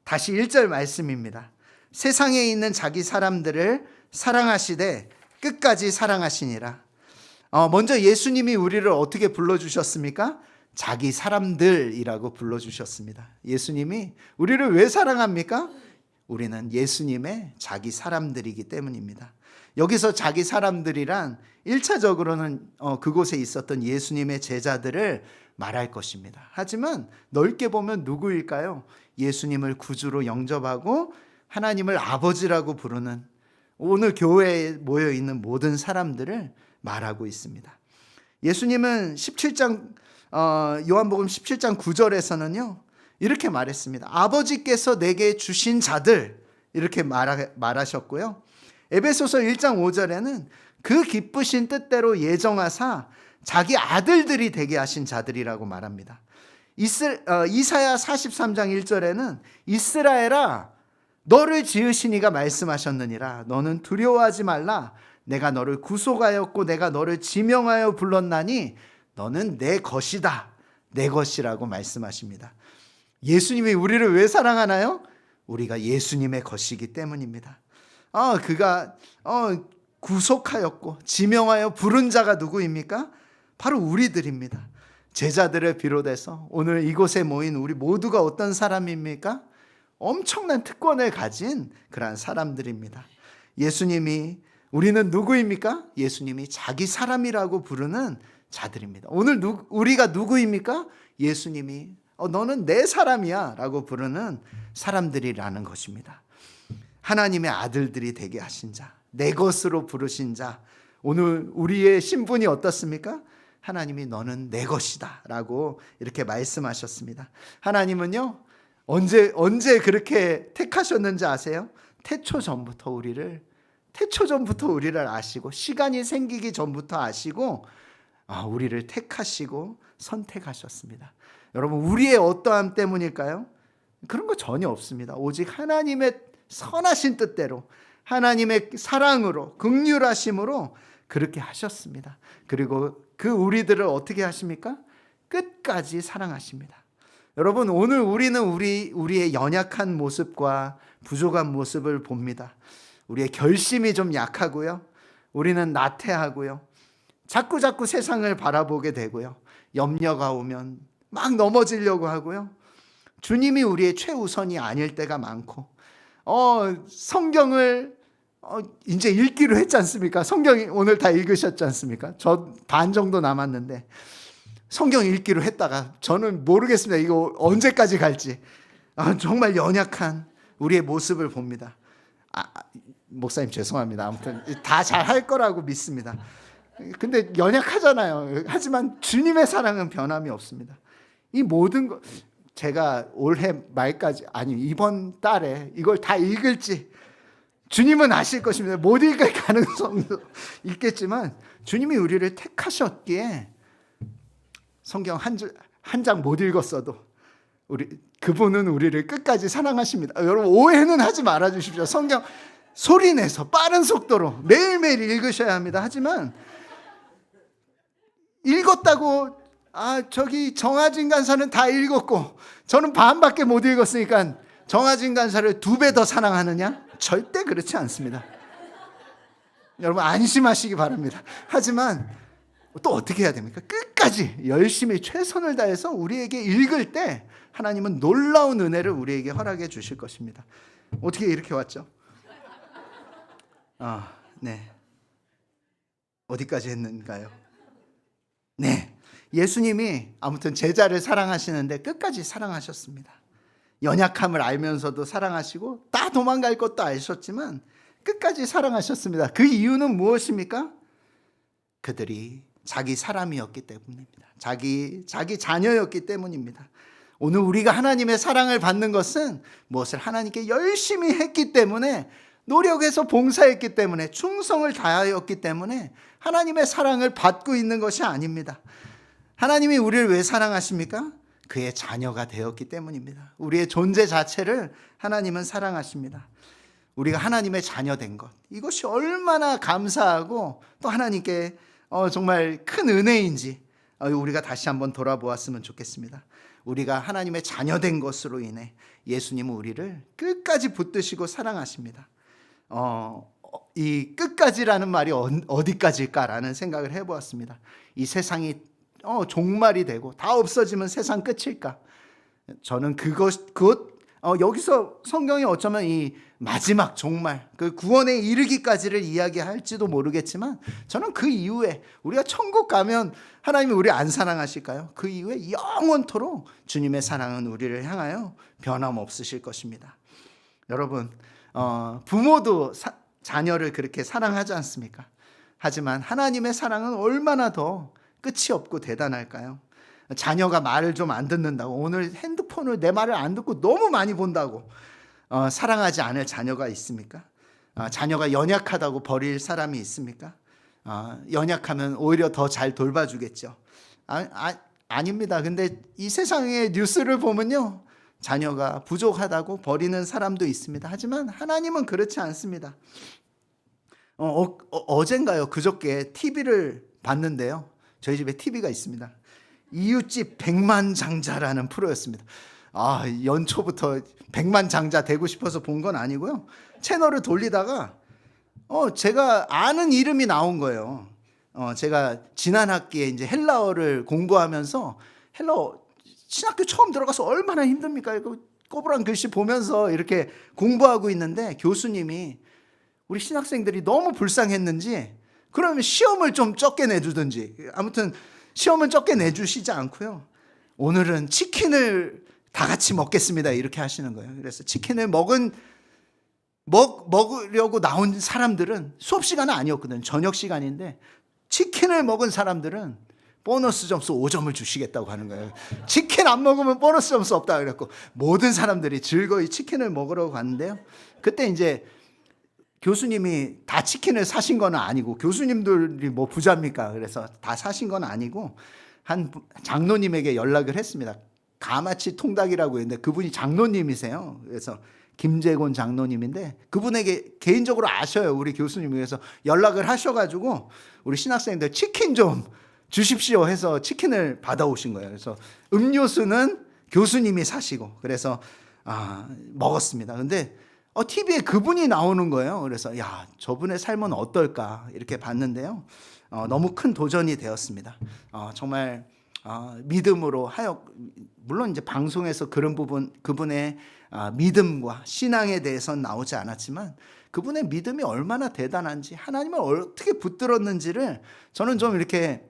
다시 1절 말씀입니다. 세상에 있는 자기 사람들을 사랑하시되 끝까지 사랑하시니라. 먼저 예수님이 우리를 어떻게 불러주셨습니까? 자기 사람들이라고 불러주셨습니다. 예수님이 우리를 왜 사랑합니까? 우리는 예수님의 자기 사람들이기 때문입니다. 여기서 자기 사람들이란 1차적으로는 그곳에 있었던 예수님의 제자들을 말할 것입니다. 하지만 넓게 보면 누구일까요? 예수님을 구주로 영접하고 하나님을 아버지라고 부르는 오늘 교회에 모여있는 모든 사람들을 말하고 있습니다. 예수님은 요한복음 17장 9절에서는요 이렇게 말했습니다. 아버지께서 내게 주신 자들, 이렇게 말하셨고요. 에베소서 1장 5절에는 그 기쁘신 뜻대로 예정하사 자기 아들들이 되게 하신 자들이라고 말합니다. 이사야 43장 1절에는 이스라엘아 너를 지으신 이가 말씀하셨느니라. 너는 두려워하지 말라. 내가 너를 구속하였고 내가 너를 지명하여 불렀나니 너는 내 것이다. 내 것이라고 말씀하십니다. 예수님이 우리를 왜 사랑하나요? 우리가 예수님의 것이기 때문입니다. 그가 구속하였고 지명하여 부른 자가 누구입니까? 바로 우리들입니다. 제자들을 비롯해서 오늘 이곳에 모인 우리 모두가 어떤 사람입니까? 엄청난 특권을 가진 그러한 사람들입니다. 예수님이, 우리는 누구입니까? 예수님이 자기 사람이라고 부르는 자들입니다. 오늘 우리가 누구입니까? 예수님이 너는 내 사람이야 라고 부르는 사람들이라는 것입니다. 하나님의 아들들이 되게 하신 자, 내 것으로 부르신 자. 오늘 우리의 신분이 어떻습니까? 하나님이 너는 내 것이다 라고 이렇게 말씀하셨습니다. 하나님은요, 언제 그렇게 택하셨는지 아세요? 태초 전부터 우리를 아시고, 시간이 생기기 전부터 아시고, 우리를 택하시고 선택하셨습니다. 여러분, 우리의 어떠함 때문일까요? 그런 거 전혀 없습니다. 오직 하나님의 선하신 뜻대로, 하나님의 사랑으로, 긍휼하심으로 그렇게 하셨습니다. 그리고 그 우리들을 어떻게 하십니까? 끝까지 사랑하십니다. 여러분, 오늘 우리는 우리의 연약한 모습과 부족한 모습을 봅니다. 우리의 결심이 좀 약하고요, 우리는 나태하고요, 자꾸 세상을 바라보게 되고요, 염려가 오면 막 넘어지려고 하고요, 주님이 우리의 최우선이 아닐 때가 많고, 성경을 이제 읽기로 했지 않습니까? 성경 오늘 다 읽으셨지 않습니까? 저 반 정도 남았는데 성경 읽기로 했다가 저는 모르겠습니다. 이거 언제까지 갈지. 정말 연약한 우리의 모습을 봅니다. 목사님 죄송합니다. 아무튼 다 잘할 거라고 믿습니다. 근데 연약하잖아요. 하지만 주님의 사랑은 변함이 없습니다. 이 모든 것, 제가 올해 말까지, 이번 달에 이걸 다 읽을지 주님은 아실 것입니다. 못 읽을 가능성도 있겠지만 주님이 우리를 택하셨기에 성경 한 장 못 읽었어도 그분은 우리를 끝까지 사랑하십니다. 여러분, 오해는 하지 말아 주십시오. 성경 소리내서 빠른 속도로 매일매일 읽으셔야 합니다. 하지만 읽었다고 저기 정하진 간사는 다 읽었고 저는 반밖에 못 읽었으니까 정하진 간사를 2배 더 사랑하느냐? 절대 그렇지 않습니다. 여러분, 안심하시기 바랍니다. 하지만 또 어떻게 해야 됩니까? 끝까지 열심히 최선을 다해서 우리에게 읽을 때 하나님은 놀라운 은혜를 우리에게 허락해 주실 것입니다. 어떻게 이렇게 왔죠? 네. 어디까지 했는가요? 네. 예수님이 아무튼 제자를 사랑하시는데 끝까지 사랑하셨습니다. 연약함을 알면서도 사랑하시고 다 도망갈 것도 아셨지만 끝까지 사랑하셨습니다. 그 이유는 무엇입니까? 그들이 자기 사람이었기 때문입니다. 자기 자녀였기 때문입니다. 오늘 우리가 하나님의 사랑을 받는 것은 무엇을 하나님께 열심히 했기 때문에, 노력해서 봉사했기 때문에, 충성을 다하였기 때문에 하나님의 사랑을 받고 있는 것이 아닙니다. 하나님이 우리를 왜 사랑하십니까? 그의 자녀가 되었기 때문입니다. 우리의 존재 자체를 하나님은 사랑하십니다. 우리가 하나님의 자녀된 것, 이것이 얼마나 감사하고 또 하나님께 정말 큰 은혜인지 우리가 다시 한번 돌아보았으면 좋겠습니다. 우리가 하나님의 자녀된 것으로 인해 예수님은 우리를 끝까지 붙드시고 사랑하십니다. 이 끝까지라는 말이 어디까지일까라는 생각을 해보았습니다. 이 세상이 종말이 되고 다 없어지면 세상 끝일까? 저는 여기서 성경이 어쩌면 이 마지막 종말, 그 구원에 이르기까지를 이야기할지도 모르겠지만, 저는 그 이후에 우리가 천국 가면 하나님이 우리 안 사랑하실까요? 그 이후에 영원토록 주님의 사랑은 우리를 향하여 변함없으실 것입니다. 여러분, 부모도 자녀를 그렇게 사랑하지 않습니까? 하지만 하나님의 사랑은 얼마나 더 끝이 없고 대단할까요? 자녀가 말을 좀 안 듣는다고, 오늘 핸드폰을 내 말을 안 듣고 너무 많이 본다고 사랑하지 않을 자녀가 있습니까? 자녀가 연약하다고 버릴 사람이 있습니까? 연약하면 오히려 더 잘 돌봐주겠죠. 아닙니다. 근데 이 세상의 뉴스를 보면요, 자녀가 부족하다고 버리는 사람도 있습니다. 하지만 하나님은 그렇지 않습니다. 어젠가요, 그저께 TV를 봤는데요, 저희 집에 TV가 있습니다. 이웃집 백만장자라는 프로였습니다. 연초부터 백만장자 되고 싶어서 본 건 아니고요, 채널을 돌리다가 제가 아는 이름이 나온 거예요. 제가 지난 학기에 이제 헬라어를 공부하면서, 헬라어 신학교 처음 들어가서 얼마나 힘듭니까? 꼬부랑 글씨 보면서 이렇게 공부하고 있는데 교수님이 우리 신학생들이 너무 불쌍했는지 그러면 시험을 좀 적게 내주든지, 아무튼 시험은 적게 내주시지 않고요, 오늘은 치킨을 다 같이 먹겠습니다 이렇게 하시는 거예요. 그래서 치킨을 먹으려고 나온 사람들은 수업 시간은 아니었거든요. 저녁 시간인데 치킨을 먹은 사람들은 보너스 점수 5점을 주시겠다고 하는 거예요. 치킨 안 먹으면 보너스 점수 없다 그랬고 모든 사람들이 즐거이 치킨을 먹으러 갔는데요. 그때 이제 교수님이 다 치킨을 사신 건 아니고, 교수님들이 뭐 부자입니까? 그래서 다 사신 건 아니고 한 장로님에게 연락을 했습니다. 가마치 통닭이라고 했는데 그분이 장로님이세요. 그래서 김재곤 장로님인데 그분에게 개인적으로 아셔요, 우리 교수님이. 그래서 연락을 하셔가지고 우리 신학생들 치킨 좀 주십시오 해서 치킨을 받아오신 거예요. 그래서 음료수는 교수님이 사시고, 그래서 먹었습니다. 근데 TV에 그분이 나오는 거예요. 그래서 야, 저분의 삶은 어떨까 이렇게 봤는데요. 너무 큰 도전이 되었습니다. 정말 믿음으로 하여, 물론 이제 방송에서 그런 부분, 그분의 믿음과 신앙에 대해서는 나오지 않았지만 그분의 믿음이 얼마나 대단한지, 하나님을 어떻게 붙들었는지를 저는 좀 이렇게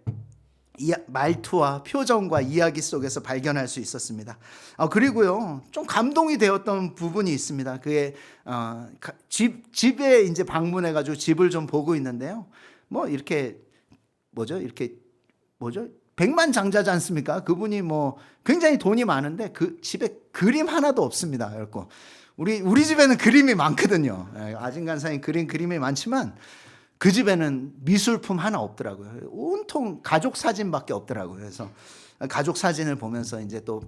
말투와 표정과 이야기 속에서 발견할 수 있었습니다. 그리고요, 좀 감동이 되었던 부분이 있습니다. 그의 집에 이제 방문해가지고 집을 좀 보고 있는데요. 뭐 이렇게 백만장자지 않습니까? 그분이 뭐 굉장히 돈이 많은데 그 집에 그림 하나도 없습니다. 그래서 우리 집에는 그림이 많거든요. 아진간사님 그림이 많지만 그 집에는 미술품 하나 없더라고요. 온통 가족 사진밖에 없더라고요. 그래서 가족 사진을 보면서 이제 또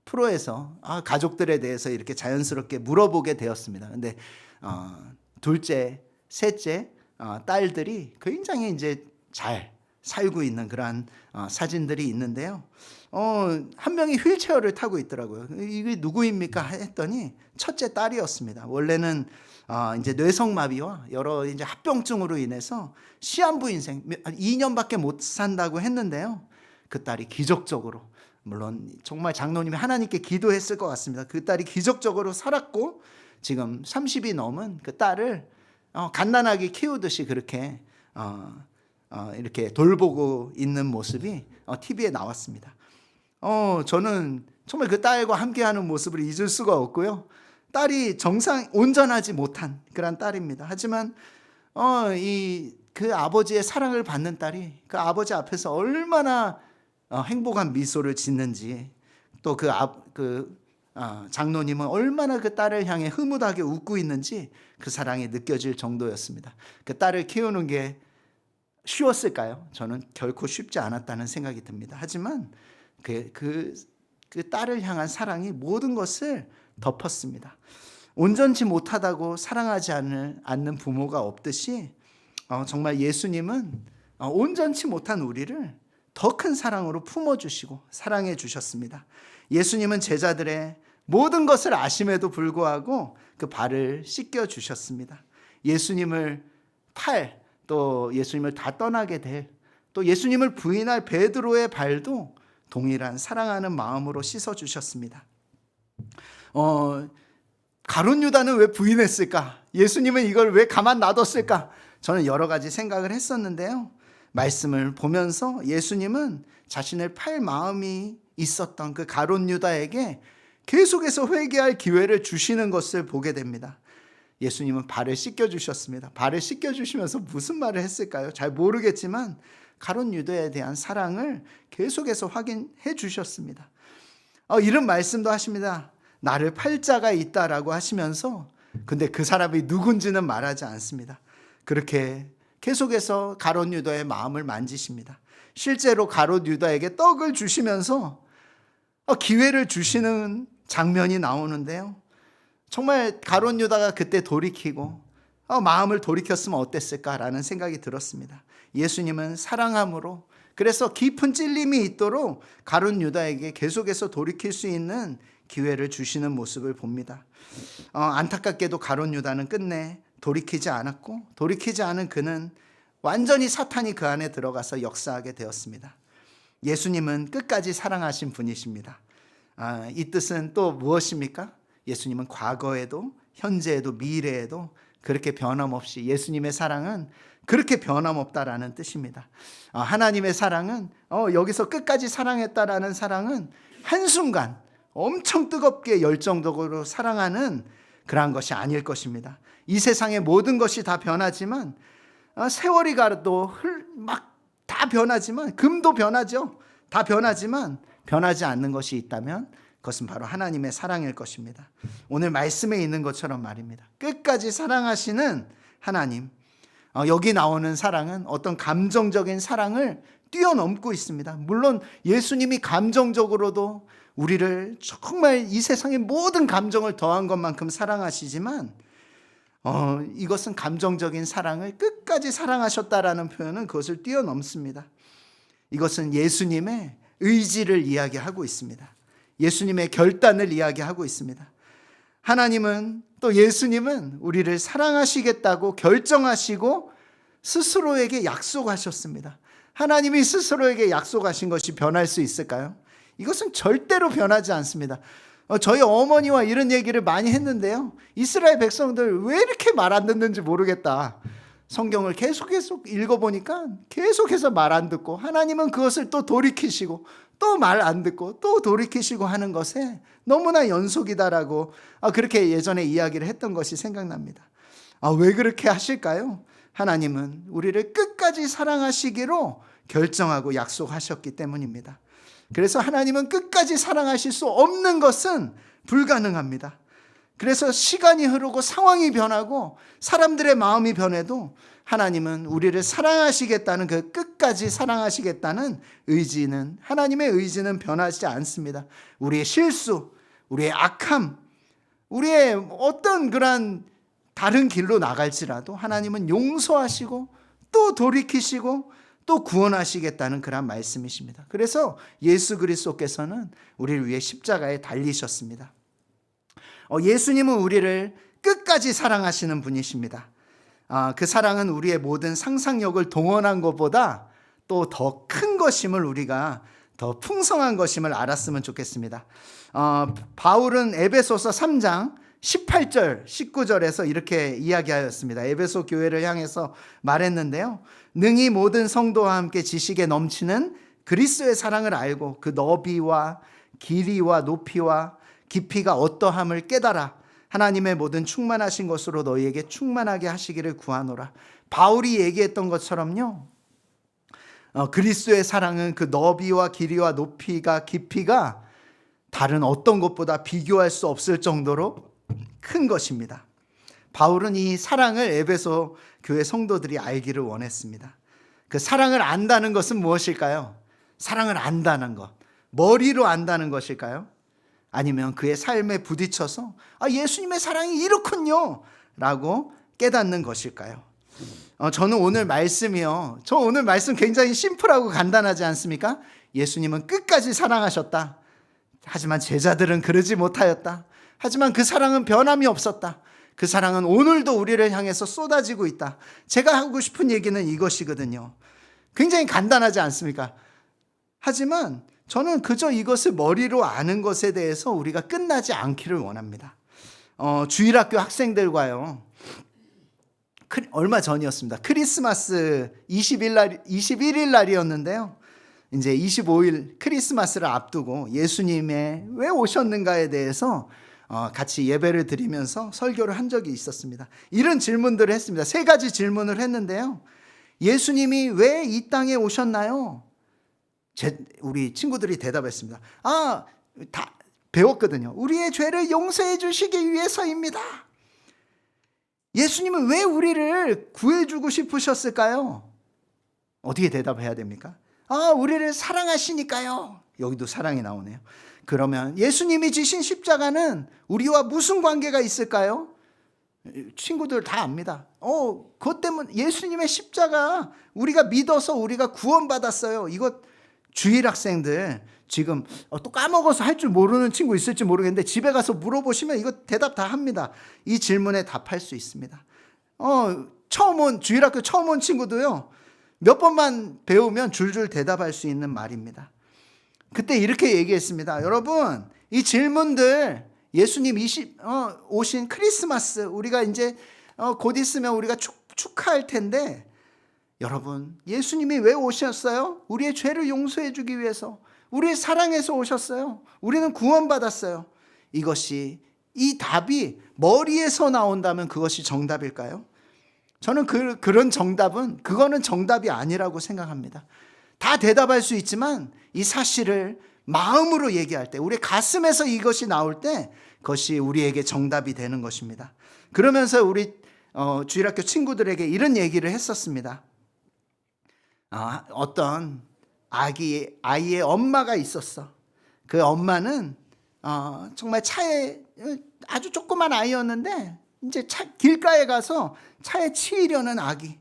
프로에서 가족들에 대해서 이렇게 자연스럽게 물어보게 되었습니다. 근데 둘째, 셋째 딸들이 굉장히 이제 잘 살고 있는 그러한 사진들이 있는데요. 한 명이 휠체어를 타고 있더라고요. 이게 누구입니까? 했더니 첫째 딸이었습니다. 원래는 이제 뇌성마비와 여러 이제 합병증으로 인해서 시한부 인생 2년밖에 못 산다고 했는데요. 그 딸이 기적적으로, 물론 정말 장로님이 하나님께 기도했을 것 같습니다. 그 딸이 기적적으로 살았고 지금 30이 넘은 그 딸을 갓난아기 키우듯이 그렇게 이렇게 돌보고 있는 모습이 TV에 나왔습니다. 저는 정말 그 딸과 함께하는 모습을 잊을 수가 없고요. 딸이 온전하지 못한 그런 딸입니다. 하지만 그 아버지의 사랑을 받는 딸이 그 아버지 앞에서 얼마나 행복한 미소를 짓는지, 또 장로님은 얼마나 그 딸을 향해 흐뭇하게 웃고 있는지 그 사랑이 느껴질 정도였습니다. 그 딸을 키우는 게 쉬웠을까요? 저는 결코 쉽지 않았다는 생각이 듭니다. 하지만 그 딸을 향한 사랑이 모든 것을 덮었습니다. 온전치 못하다고 사랑하지 않는 부모가 없듯이 정말 예수님은 온전치 못한 우리를 더 큰 사랑으로 품어주시고 사랑해 주셨습니다. 예수님은 제자들의 모든 것을 아심에도 불구하고 그 발을 씻겨 주셨습니다. 예수님을 또 예수님을 다 떠나게 될, 또 예수님을 부인할 베드로의 발도 동일한 사랑하는 마음으로 씻어 주셨습니다. 가룟 유다는 왜 부인했을까? 예수님은 이걸 왜 가만 놔뒀을까? 저는 여러 가지 생각을 했었는데요. 말씀을 보면서 예수님은 자신을 팔 마음이 있었던 그 가룟 유다에게 계속해서 회개할 기회를 주시는 것을 보게 됩니다. 예수님은 발을 씻겨주셨습니다. 발을 씻겨주시면서 무슨 말을 했을까요? 잘 모르겠지만 가룟 유다에 대한 사랑을 계속해서 확인해 주셨습니다. 이런 말씀도 하십니다. 나를 팔 자가 있다라고 하시면서, 근데 그 사람이 누군지는 말하지 않습니다. 그렇게 계속해서 가룟 유다의 마음을 만지십니다. 실제로 가룟 유다에게 떡을 주시면서 기회를 주시는 장면이 나오는데요. 정말 가룟 유다가 그때 돌이키고 마음을 돌이켰으면 어땠을까라는 생각이 들었습니다. 예수님은 사랑함으로, 그래서 깊은 찔림이 있도록 가룟 유다에게 계속해서 돌이킬 수 있는 기회를 주시는 모습을 봅니다. 안타깝게도 가룟 유다는 끝내 돌이키지 않았고, 돌이키지 않은 그는 완전히 사탄이 그 안에 들어가서 역사하게 되었습니다. 예수님은 끝까지 사랑하신 분이십니다. 이 뜻은 또 무엇입니까? 예수님은 과거에도 현재에도 미래에도 그렇게 변함없이, 예수님의 사랑은 그렇게 변함없다라는 뜻입니다. 하나님의 사랑은 여기서 끝까지 사랑했다라는 사랑은 한순간 엄청 뜨겁게 열정적으로 사랑하는 그러한 것이 아닐 것입니다. 이 세상의 모든 것이 다 변하지만 세월이 가도 막 다 다 변하지만, 금도 변하죠. 다 변하지만 변하지 않는 것이 있다면 그것은 바로 하나님의 사랑일 것입니다. 오늘 말씀에 있는 것처럼 말입니다. 끝까지 사랑하시는 하나님. 여기 나오는 사랑은 어떤 감정적인 사랑을 뛰어넘고 있습니다. 물론 예수님이 감정적으로도 우리를 정말 이 세상의 모든 감정을 더한 것만큼 사랑하시지만 이것은 감정적인 사랑을 끝까지 사랑하셨다라는 표현은 그것을 뛰어넘습니다. 이것은 예수님의 의지를 이야기하고 있습니다. 예수님의 결단을 이야기하고 있습니다. 하나님은, 또 예수님은 우리를 사랑하시겠다고 결정하시고 스스로에게 약속하셨습니다. 하나님이 스스로에게 약속하신 것이 변할 수 있을까요? 이것은 절대로 변하지 않습니다. 저희 어머니와 이런 얘기를 많이 했는데요. 이스라엘 백성들 왜 이렇게 말 안 듣는지 모르겠다. 성경을 계속 읽어보니까 계속해서 말 안 듣고, 하나님은 그것을 또 돌이키시고, 또 말 안 듣고, 또 돌이키시고 하는 것에 너무나 연속이다라고 그렇게 예전에 이야기를 했던 것이 생각납니다. 왜 그렇게 하실까요? 하나님은 우리를 끝까지 사랑하시기로 결정하고 약속하셨기 때문입니다. 그래서 하나님은 끝까지 사랑하실 수 없는 것은 불가능합니다. 그래서 시간이 흐르고 상황이 변하고 사람들의 마음이 변해도 하나님은 우리를 사랑하시겠다는, 그 끝까지 사랑하시겠다는 의지는, 하나님의 의지는 변하지 않습니다. 우리의 실수, 우리의 악함, 우리의 어떤 그런 다른 길로 나갈지라도 하나님은 용서하시고 또 돌이키시고 또 구원하시겠다는 그런 말씀이십니다. 그래서 예수 그리스도께서는 우리를 위해 십자가에 달리셨습니다. 예수님은 우리를 끝까지 사랑하시는 분이십니다. 그 사랑은 우리의 모든 상상력을 동원한 것보다 또 더 큰 것임을, 우리가 더 풍성한 것임을 알았으면 좋겠습니다. 바울은 에베소서 3장 18절, 19절에서 이렇게 이야기하였습니다. 에베소 교회를 향해서 말했는데요. 능히 모든 성도와 함께 지식에 넘치는 그리스도의 사랑을 알고 그 너비와 길이와 높이와 깊이가 어떠함을 깨달아 하나님의 모든 충만하신 것으로 너희에게 충만하게 하시기를 구하노라. 바울이 얘기했던 것처럼요, 그리스도의 사랑은 그 너비와 길이와 높이가, 깊이가 다른 어떤 것보다 비교할 수 없을 정도로 큰 것입니다. 바울은 이 사랑을 에베소 교회 성도들이 알기를 원했습니다. 그 사랑을 안다는 것은 무엇일까요? 사랑을 안다는 것, 머리로 안다는 것일까요? 아니면 그의 삶에 부딪혀서 예수님의 사랑이 이렇군요 라고 깨닫는 것일까요? 저는 오늘 말씀이요, 저 오늘 말씀 굉장히 심플하고 간단하지 않습니까? 예수님은 끝까지 사랑하셨다. 하지만 제자들은 그러지 못하였다. 하지만 그 사랑은 변함이 없었다. 그 사랑은 오늘도 우리를 향해서 쏟아지고 있다. 제가 하고 싶은 얘기는 이것이거든요. 굉장히 간단하지 않습니까? 하지만 저는 그저 이것을 머리로 아는 것에 대해서 우리가 끝나지 않기를 원합니다. 주일학교 학생들과요, 얼마 전이었습니다. 크리스마스 21일 날이었는데요. 이제 25일 크리스마스를 앞두고 예수님의 왜 오셨는가에 대해서 같이 예배를 드리면서 설교를 한 적이 있었습니다. 이런 질문들을 했습니다. 3가지 질문을 했는데요. 예수님이 왜 이 땅에 오셨나요? 우리 친구들이 대답했습니다. 다 배웠거든요. 우리의 죄를 용서해 주시기 위해서입니다. 예수님은 왜 우리를 구해주고 싶으셨을까요? 어떻게 대답해야 됩니까? 우리를 사랑하시니까요. 여기도 사랑이 나오네요. 그러면 예수님이 지신 십자가는 우리와 무슨 관계가 있을까요? 친구들 다 압니다. 그것 때문에 예수님의 십자가 우리가 믿어서 우리가 구원받았어요. 이거 주일 학생들 지금 또 까먹어서 할 줄 모르는 친구 있을지 모르겠는데 집에 가서 물어보시면 이거 대답 다 합니다. 이 질문에 답할 수 있습니다. 주일학교 처음 온 친구도요, 몇 번만 배우면 줄줄 대답할 수 있는 말입니다. 그때 이렇게 얘기했습니다. 여러분, 이 질문들, 예수님 오신 크리스마스, 우리가 이제 곧 있으면 우리가 축하할 텐데, 여러분, 예수님이 왜 오셨어요? 우리의 죄를 용서해 주기 위해서, 우리의 사랑해서 오셨어요. 우리는 구원받았어요. 이 답이 머리에서 나온다면 그것이 정답일까요? 저는 그런 정답은 그거는 정답이 아니라고 생각합니다. 다 대답할 수 있지만 이 사실을 마음으로 얘기할 때, 우리 가슴에서 이것이 나올 때 그것이 우리에게 정답이 되는 것입니다. 그러면서 우리 주일학교 친구들에게 이런 얘기를 했었습니다. 어떤 아이의 엄마가 있었어. 그 엄마는 정말 차에, 아주 조그만 아이였는데 이제 길가에 가서 차에 치이려는 아기.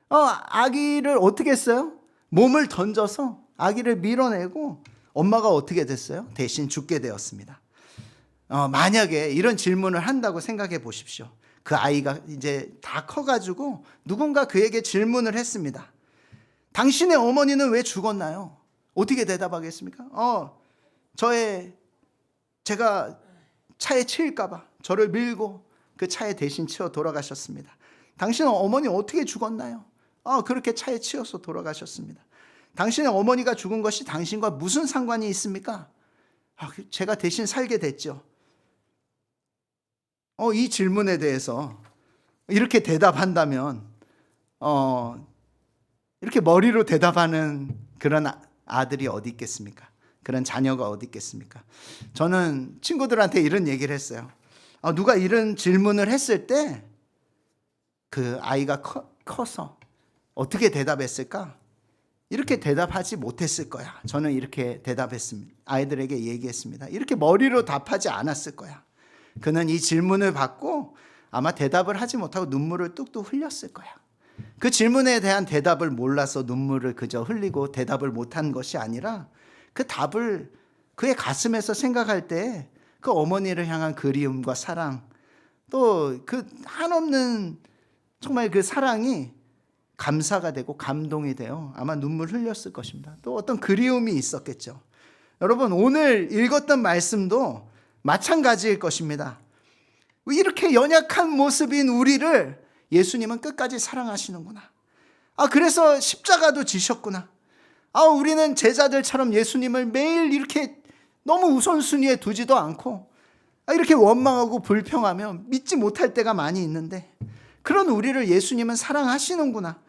아기를 어떻게 했어요? 몸을 던져서 아기를 밀어내고 엄마가 어떻게 됐어요? 대신 죽게 되었습니다. 만약에 이런 질문을 한다고 생각해 보십시오. 그 아이가 이제 다 커가지고 누군가 그에게 질문을 했습니다. 당신의 어머니는 왜 죽었나요? 어떻게 대답하겠습니까? 제가 차에 치일까봐 저를 밀고 그 차에 대신 치여 돌아가셨습니다. 당신의 어머니 어떻게 죽었나요? 그렇게 차에 치여서 돌아가셨습니다. 당신의 어머니가 죽은 것이 당신과 무슨 상관이 있습니까? 제가 대신 살게 됐죠. 이 질문에 대해서 이렇게 대답한다면, 이렇게 머리로 대답하는 그런 아들이 어디 있겠습니까? 그런 자녀가 어디 있겠습니까? 저는 친구들한테 이런 얘기를 했어요. 누가 이런 질문을 했을 때 그 아이가 커서 어떻게 대답했을까? 이렇게 대답하지 못했을 거야. 저는 이렇게 대답했습니다. 아이들에게 얘기했습니다. 이렇게 머리로 답하지 않았을 거야. 그는 이 질문을 받고 아마 대답을 하지 못하고 눈물을 뚝뚝 흘렸을 거야. 그 질문에 대한 대답을 몰라서 눈물을 그저 흘리고 대답을 못한 것이 아니라 그 답을 그의 가슴에서 생각할 때 그 어머니를 향한 그리움과 사랑, 또 그 한없는 정말 그 사랑이 감사가 되고 감동이 되어 아마 눈물 흘렸을 것입니다. 또 어떤 그리움이 있었겠죠. 여러분, 오늘 읽었던 말씀도 마찬가지일 것입니다. 이렇게 연약한 모습인 우리를 예수님은 끝까지 사랑하시는구나. 그래서 십자가도 지셨구나. 우리는 제자들처럼 예수님을 매일 이렇게 너무 우선순위에 두지도 않고 이렇게 원망하고 불평하며 믿지 못할 때가 많이 있는데, 그런 우리를 예수님은 사랑하시는구나.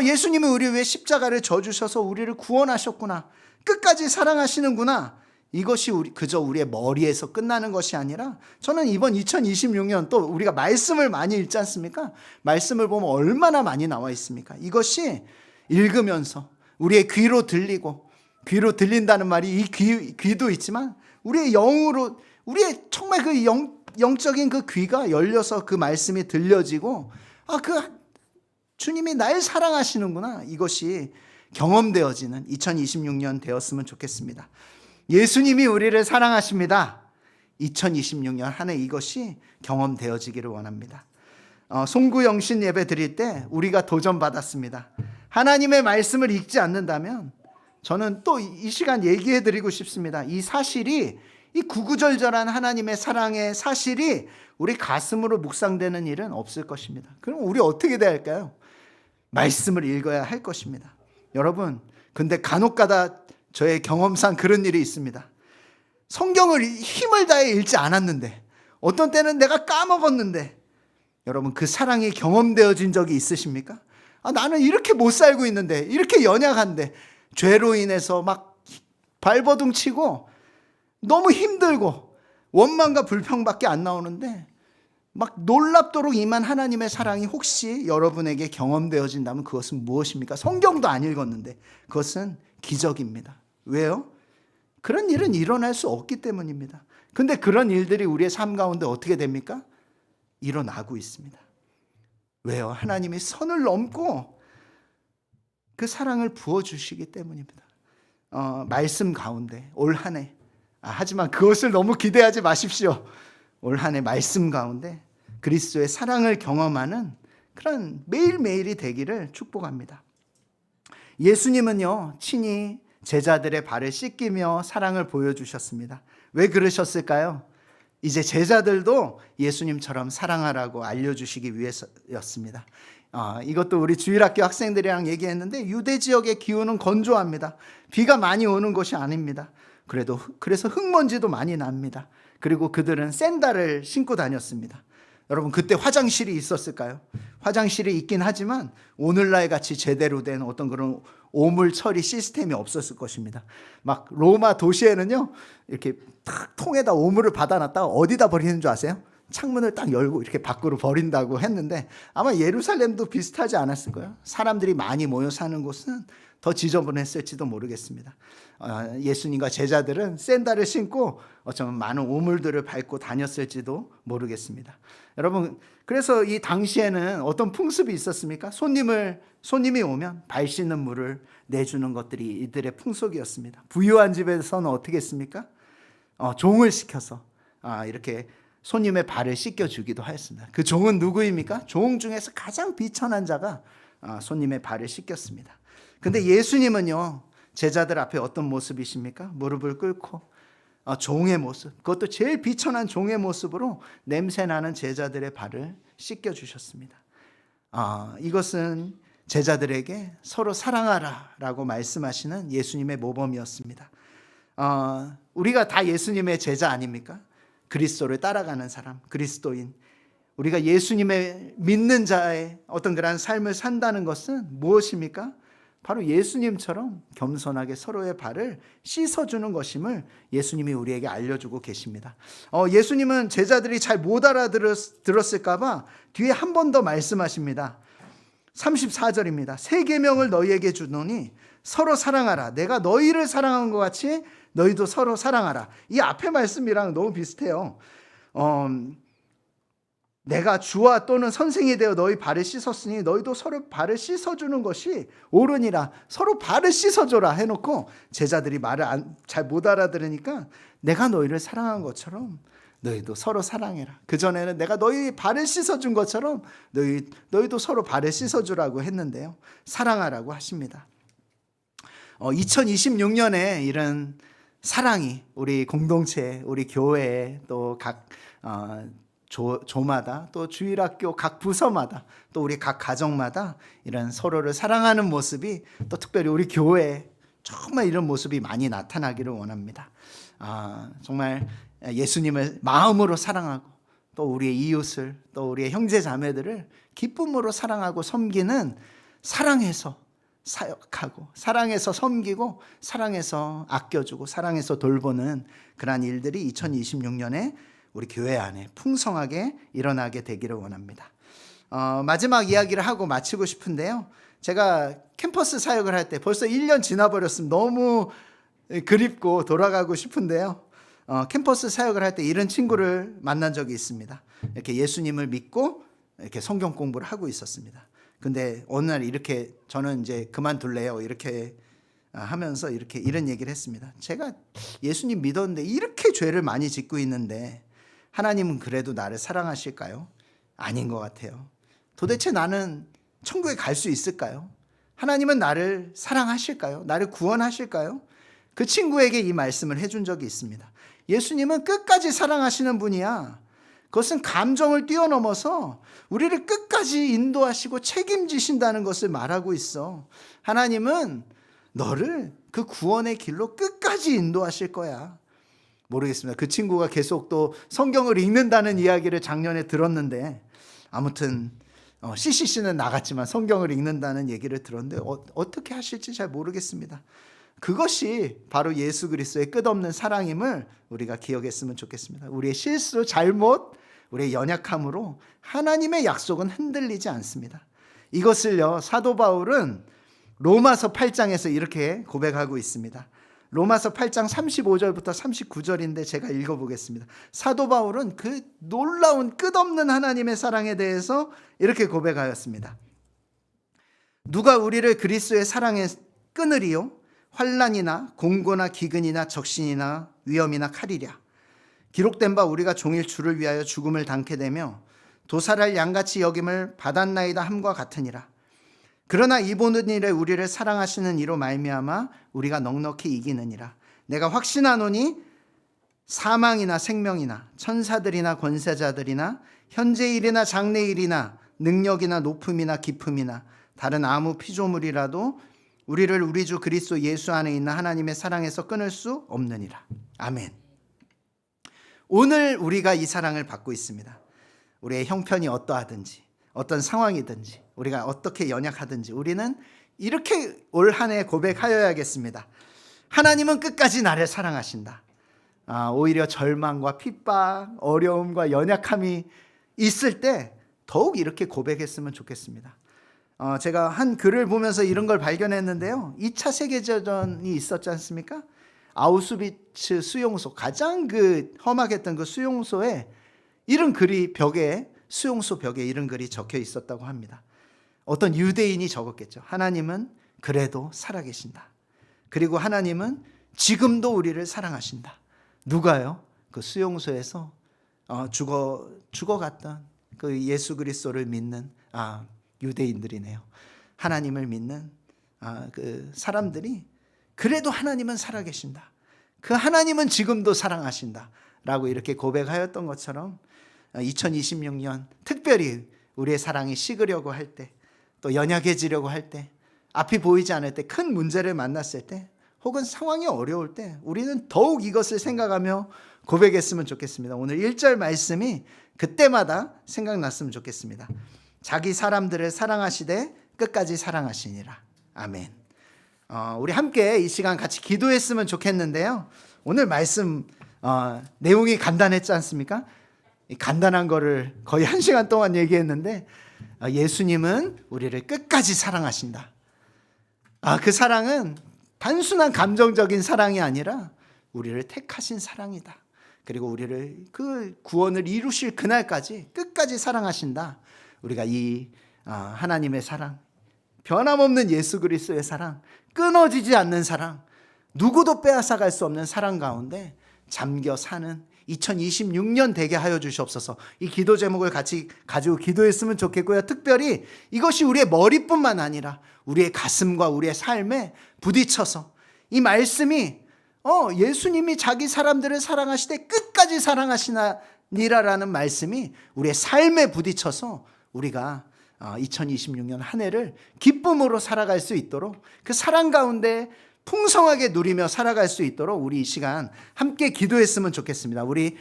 예수님은 우리 위해 십자가를 져주셔서 우리를 구원하셨구나. 끝까지 사랑하시는구나. 이것이 그저 우리의 머리에서 끝나는 것이 아니라, 저는 이번 2026년 또 우리가 말씀을 많이 읽지 않습니까? 말씀을 보면 얼마나 많이 나와 있습니까? 이것이 읽으면서 우리의 귀로 들리고, 귀로 들린다는 말이 이 귀도 있지만 우리의 영으로, 우리의 정말 그 영적인 그 귀가 열려서 그 말씀이 들려지고, 그 주님이 날 사랑하시는구나. 이것이 경험되어지는 2026년 되었으면 좋겠습니다. 예수님이 우리를 사랑하십니다. 2026년 한 해 이것이 경험되어지기를 원합니다. 송구영신 예배 드릴 때 우리가 도전받았습니다. 하나님의 말씀을 읽지 않는다면, 저는 또 이 시간 얘기해 드리고 싶습니다. 이 사실이, 이 구구절절한 하나님의 사랑의 사실이 우리 가슴으로 묵상되는 일은 없을 것입니다. 그럼 우리 어떻게 돼야 할까요? 말씀을 읽어야 할 것입니다. 여러분, 근데 간혹가다 저의 경험상 그런 일이 있습니다. 성경을 힘을 다해 읽지 않았는데, 어떤 때는 내가 까먹었는데, 여러분, 그 사랑이 경험되어진 적이 있으십니까? 나는 이렇게 못 살고 있는데, 이렇게 연약한데, 죄로 인해서 막 발버둥 치고 너무 힘들고 원망과 불평밖에 안 나오는데, 막 놀랍도록 임한 하나님의 사랑이 혹시 여러분에게 경험되어진다면 그것은 무엇입니까? 성경도 안 읽었는데 그것은 기적입니다. 왜요? 그런 일은 일어날 수 없기 때문입니다. 근데 그런 일들이 우리의 삶 가운데 어떻게 됩니까? 일어나고 있습니다. 왜요? 하나님이 선을 넘고 그 사랑을 부어주시기 때문입니다. 말씀 가운데 올 한 해, 하지만 그것을 너무 기대하지 마십시오. 올 한 해 말씀 가운데 그리스도의 사랑을 경험하는 그런 매일매일이 되기를 축복합니다. 예수님은요, 친히 제자들의 발을 씻기며 사랑을 보여주셨습니다. 왜 그러셨을까요? 이제 제자들도 예수님처럼 사랑하라고 알려주시기 위해서였습니다. 이것도 우리 주일학교 학생들이랑 얘기했는데, 유대 지역의 기후는 건조합니다. 비가 많이 오는 것이 아닙니다. 그래서 흙먼지도 많이 납니다. 그리고 그들은 샌들을 신고 다녔습니다. 여러분 그때 화장실이 있었을까요? 화장실이 있긴 하지만 오늘날 같이 제대로 된 어떤 그런 오물 처리 시스템이 없었을 것입니다. 막 로마 도시에는요 이렇게 탁 통에다 오물을 받아놨다가 어디다 버리는 줄 아세요? 창문을 딱 열고 이렇게 밖으로 버린다고 했는데 아마 예루살렘도 비슷하지 않았을 거예요. 사람들이 많이 모여 사는 곳은 더 지저분했을지도 모르겠습니다. 예수님과 제자들은 샌들을 신고 어쩌면 많은 오물들을 밟고 다녔을지도 모르겠습니다. 여러분 그래서 이 당시에는 어떤 풍습이 있었습니까? 손님이 오면 발 씻는 물을 내주는 것들이 이들의 풍속이었습니다. 부유한 집에서는 어떻게 했습니까? 종을 시켜서 이렇게 손님의 발을 씻겨주기도 하였습니다. 그 종은 누구입니까? 종 중에서 가장 비천한 자가 손님의 발을 씻겼습니다. 근데 예수님은요 제자들 앞에 어떤 모습이십니까? 무릎을 꿇고 종의 모습, 그것도 제일 비천한 종의 모습으로 냄새나는 제자들의 발을 씻겨주셨습니다. 이것은 제자들에게 서로 사랑하라 라고 말씀하시는 예수님의 모범이었습니다. 우리가 다 예수님의 제자 아닙니까? 그리스도를 따라가는 사람, 그리스도인, 우리가 예수님의 믿는 자의 어떤 그런 삶을 산다는 것은 무엇입니까? 바로 예수님처럼 겸손하게 서로의 발을 씻어주는 것임을 예수님이 우리에게 알려주고 계십니다. 예수님은 제자들이 잘 못 알아들었을까 봐 뒤에 한 번 더 말씀하십니다. 34절입니다. 새 계명을 너희에게 주노니 서로 사랑하라. 내가 너희를 사랑한 것 같이 너희도 서로 사랑하라. 이 앞에 말씀이랑 너무 비슷해요. 내가 주와 또는 선생이 되어 너희 발을 씻었으니 너희도 서로 발을 씻어주는 것이 옳으니라. 서로 발을 씻어줘라 해놓고 제자들이 말을 잘 못 알아들으니까 내가 너희를 사랑한 것처럼 너희도 서로 사랑해라. 그전에는 내가 너희 발을 씻어준 것처럼 너희도 서로 발을 씻어주라고 했는데요. 사랑하라고 하십니다. 2026년에 이런 사랑이 우리 공동체, 우리 교회에 또 각 조마다 또 주일학교 각 부서마다 또 우리 각 가정마다 이런 서로를 사랑하는 모습이 또 특별히 우리 교회에 정말 이런 모습이 많이 나타나기를 원합니다. 정말 예수님을 마음으로 사랑하고 또 우리의 이웃을 또 우리의 형제 자매들을 기쁨으로 사랑하고 섬기는, 사랑해서 사역하고 사랑해서 섬기고 사랑해서 아껴주고 사랑해서 돌보는 그러한 일들이 2026년에 우리 교회 안에 풍성하게 일어나게 되기를 원합니다. 마지막 이야기를 하고 마치고 싶은데요. 제가 캠퍼스 사역을 할 때 벌써 1년 지나버렸습니다. 너무 그립고 돌아가고 싶은데요. 캠퍼스 사역을 할 때 이런 친구를 만난 적이 있습니다. 이렇게 예수님을 믿고 이렇게 성경 공부를 하고 있었습니다. 근데 어느 날 이렇게 저는 이제 그만둘래요. 이렇게 하면서 이런 얘기를 했습니다. 제가 예수님 믿었는데 이렇게 죄를 많이 짓고 있는데 하나님은 그래도 나를 사랑하실까요? 아닌 것 같아요. 도대체 나는 천국에 갈 수 있을까요? 하나님은 나를 사랑하실까요? 나를 구원하실까요? 그 친구에게 이 말씀을 해준 적이 있습니다. 예수님은 끝까지 사랑하시는 분이야. 그것은 감정을 뛰어넘어서 우리를 끝까지 인도하시고 책임지신다는 것을 말하고 있어. 하나님은 너를 그 구원의 길로 끝까지 인도하실 거야. 모르겠습니다. 그 친구가 계속 또 성경을 읽는다는 이야기를 작년에 들었는데, 아무튼 CCC는 나갔지만 성경을 읽는다는 얘기를 들었는데 어떻게 하실지 잘 모르겠습니다. 그것이 바로 예수 그리스도의 끝없는 사랑임을 우리가 기억했으면 좋겠습니다. 우리의 실수, 잘못, 우리의 연약함으로 하나님의 약속은 흔들리지 않습니다. 이것을요, 사도 바울은 로마서 8장에서 이렇게 고백하고 있습니다. 로마서 8장 35절부터 39절인데 제가 읽어보겠습니다. 사도 바울은 그 놀라운 끝없는 하나님의 사랑에 대해서 이렇게 고백하였습니다. 누가 우리를 그리스도의 사랑에 끊으리요? 환난이나 공고나 기근이나 적신이나 위험이나 칼이랴. 기록된 바 우리가 종일 주를 위하여 죽음을 당케 되며 도살할 양같이 여김을 받았나이다 함과 같으니라. 그러나 이 보는 일에 우리를 사랑하시는 이로 말미암아 우리가 넉넉히 이기느니라. 내가 확신하노니 사망이나 생명이나 천사들이나 권세자들이나 현재일이나 장래일이나 능력이나 높음이나 깊음이나 다른 아무 피조물이라도 우리를 우리 주 그리스도 예수 안에 있는 하나님의 사랑에서 끊을 수 없느니라. 아멘. 오늘 우리가 이 사랑을 받고 있습니다. 우리의 형편이 어떠하든지 어떤 상황이든지 우리가 어떻게 연약하든지 우리는 이렇게 올 한 해 고백하여야겠습니다. 하나님은 끝까지 나를 사랑하신다. 오히려 절망과 핍박, 어려움과 연약함이 있을 때 더욱 이렇게 고백했으면 좋겠습니다. 제가 한 글을 보면서 이런 걸 발견했는데요. 2차 세계대전이 있었지 않습니까? 아우슈비츠 수용소, 가장 험악했던 그 수용소에 이런 글이 수용소 벽에 이런 글이 적혀 있었다고 합니다. 어떤 유대인이 적었겠죠. 하나님은 그래도 살아계신다. 그리고 하나님은 지금도 우리를 사랑하신다. 누가요? 그 수용소에서 죽어갔던 그 예수 그리스도를 믿는 유대인들이네요. 하나님을 믿는 그 사람들이 그래도 하나님은 살아계신다. 그 하나님은 지금도 사랑하신다. 라고 이렇게 고백하였던 것처럼 2026년 특별히 우리의 사랑이 식으려고 할 때, 또 연약해지려고 할 때, 앞이 보이지 않을 때, 큰 문제를 만났을 때, 혹은 상황이 어려울 때 우리는 더욱 이것을 생각하며 고백했으면 좋겠습니다. 오늘 1절 말씀이 그때마다 생각났으면 좋겠습니다. 자기 사람들을 사랑하시되 끝까지 사랑하시니라. 아멘. 우리 함께 이 시간 같이 기도했으면 좋겠는데요. 오늘 말씀 내용이 간단했지 않습니까? 간단한 거를 거의 1시간 동안 얘기했는데 예수님은 우리를 끝까지 사랑하신다. 그 사랑은 단순한 감정적인 사랑이 아니라 우리를 택하신 사랑이다. 그리고 우리를 그 구원을 이루실 그날까지 끝까지 사랑하신다. 우리가 이 하나님의 사랑, 변함없는 예수 그리스도의 사랑, 끊어지지 않는 사랑, 누구도 빼앗아갈 수 없는 사랑 가운데 잠겨 사는 2026년 되게 하여 주시옵소서. 이 기도 제목을 같이 가지고 기도했으면 좋겠고요. 특별히 이것이 우리의 머리뿐만 아니라 우리의 가슴과 우리의 삶에 부딪혀서 이 말씀이 예수님이 자기 사람들을 사랑하시되 끝까지 사랑하시니라라는 말씀이 우리의 삶에 부딪혀서 우리가 2026년 한 해를 기쁨으로 살아갈 수 있도록 그 사랑 가운데 풍성하게 누리며 살아갈 수 있도록 우리 이 시간 함께 기도했으면 좋겠습니다. 우리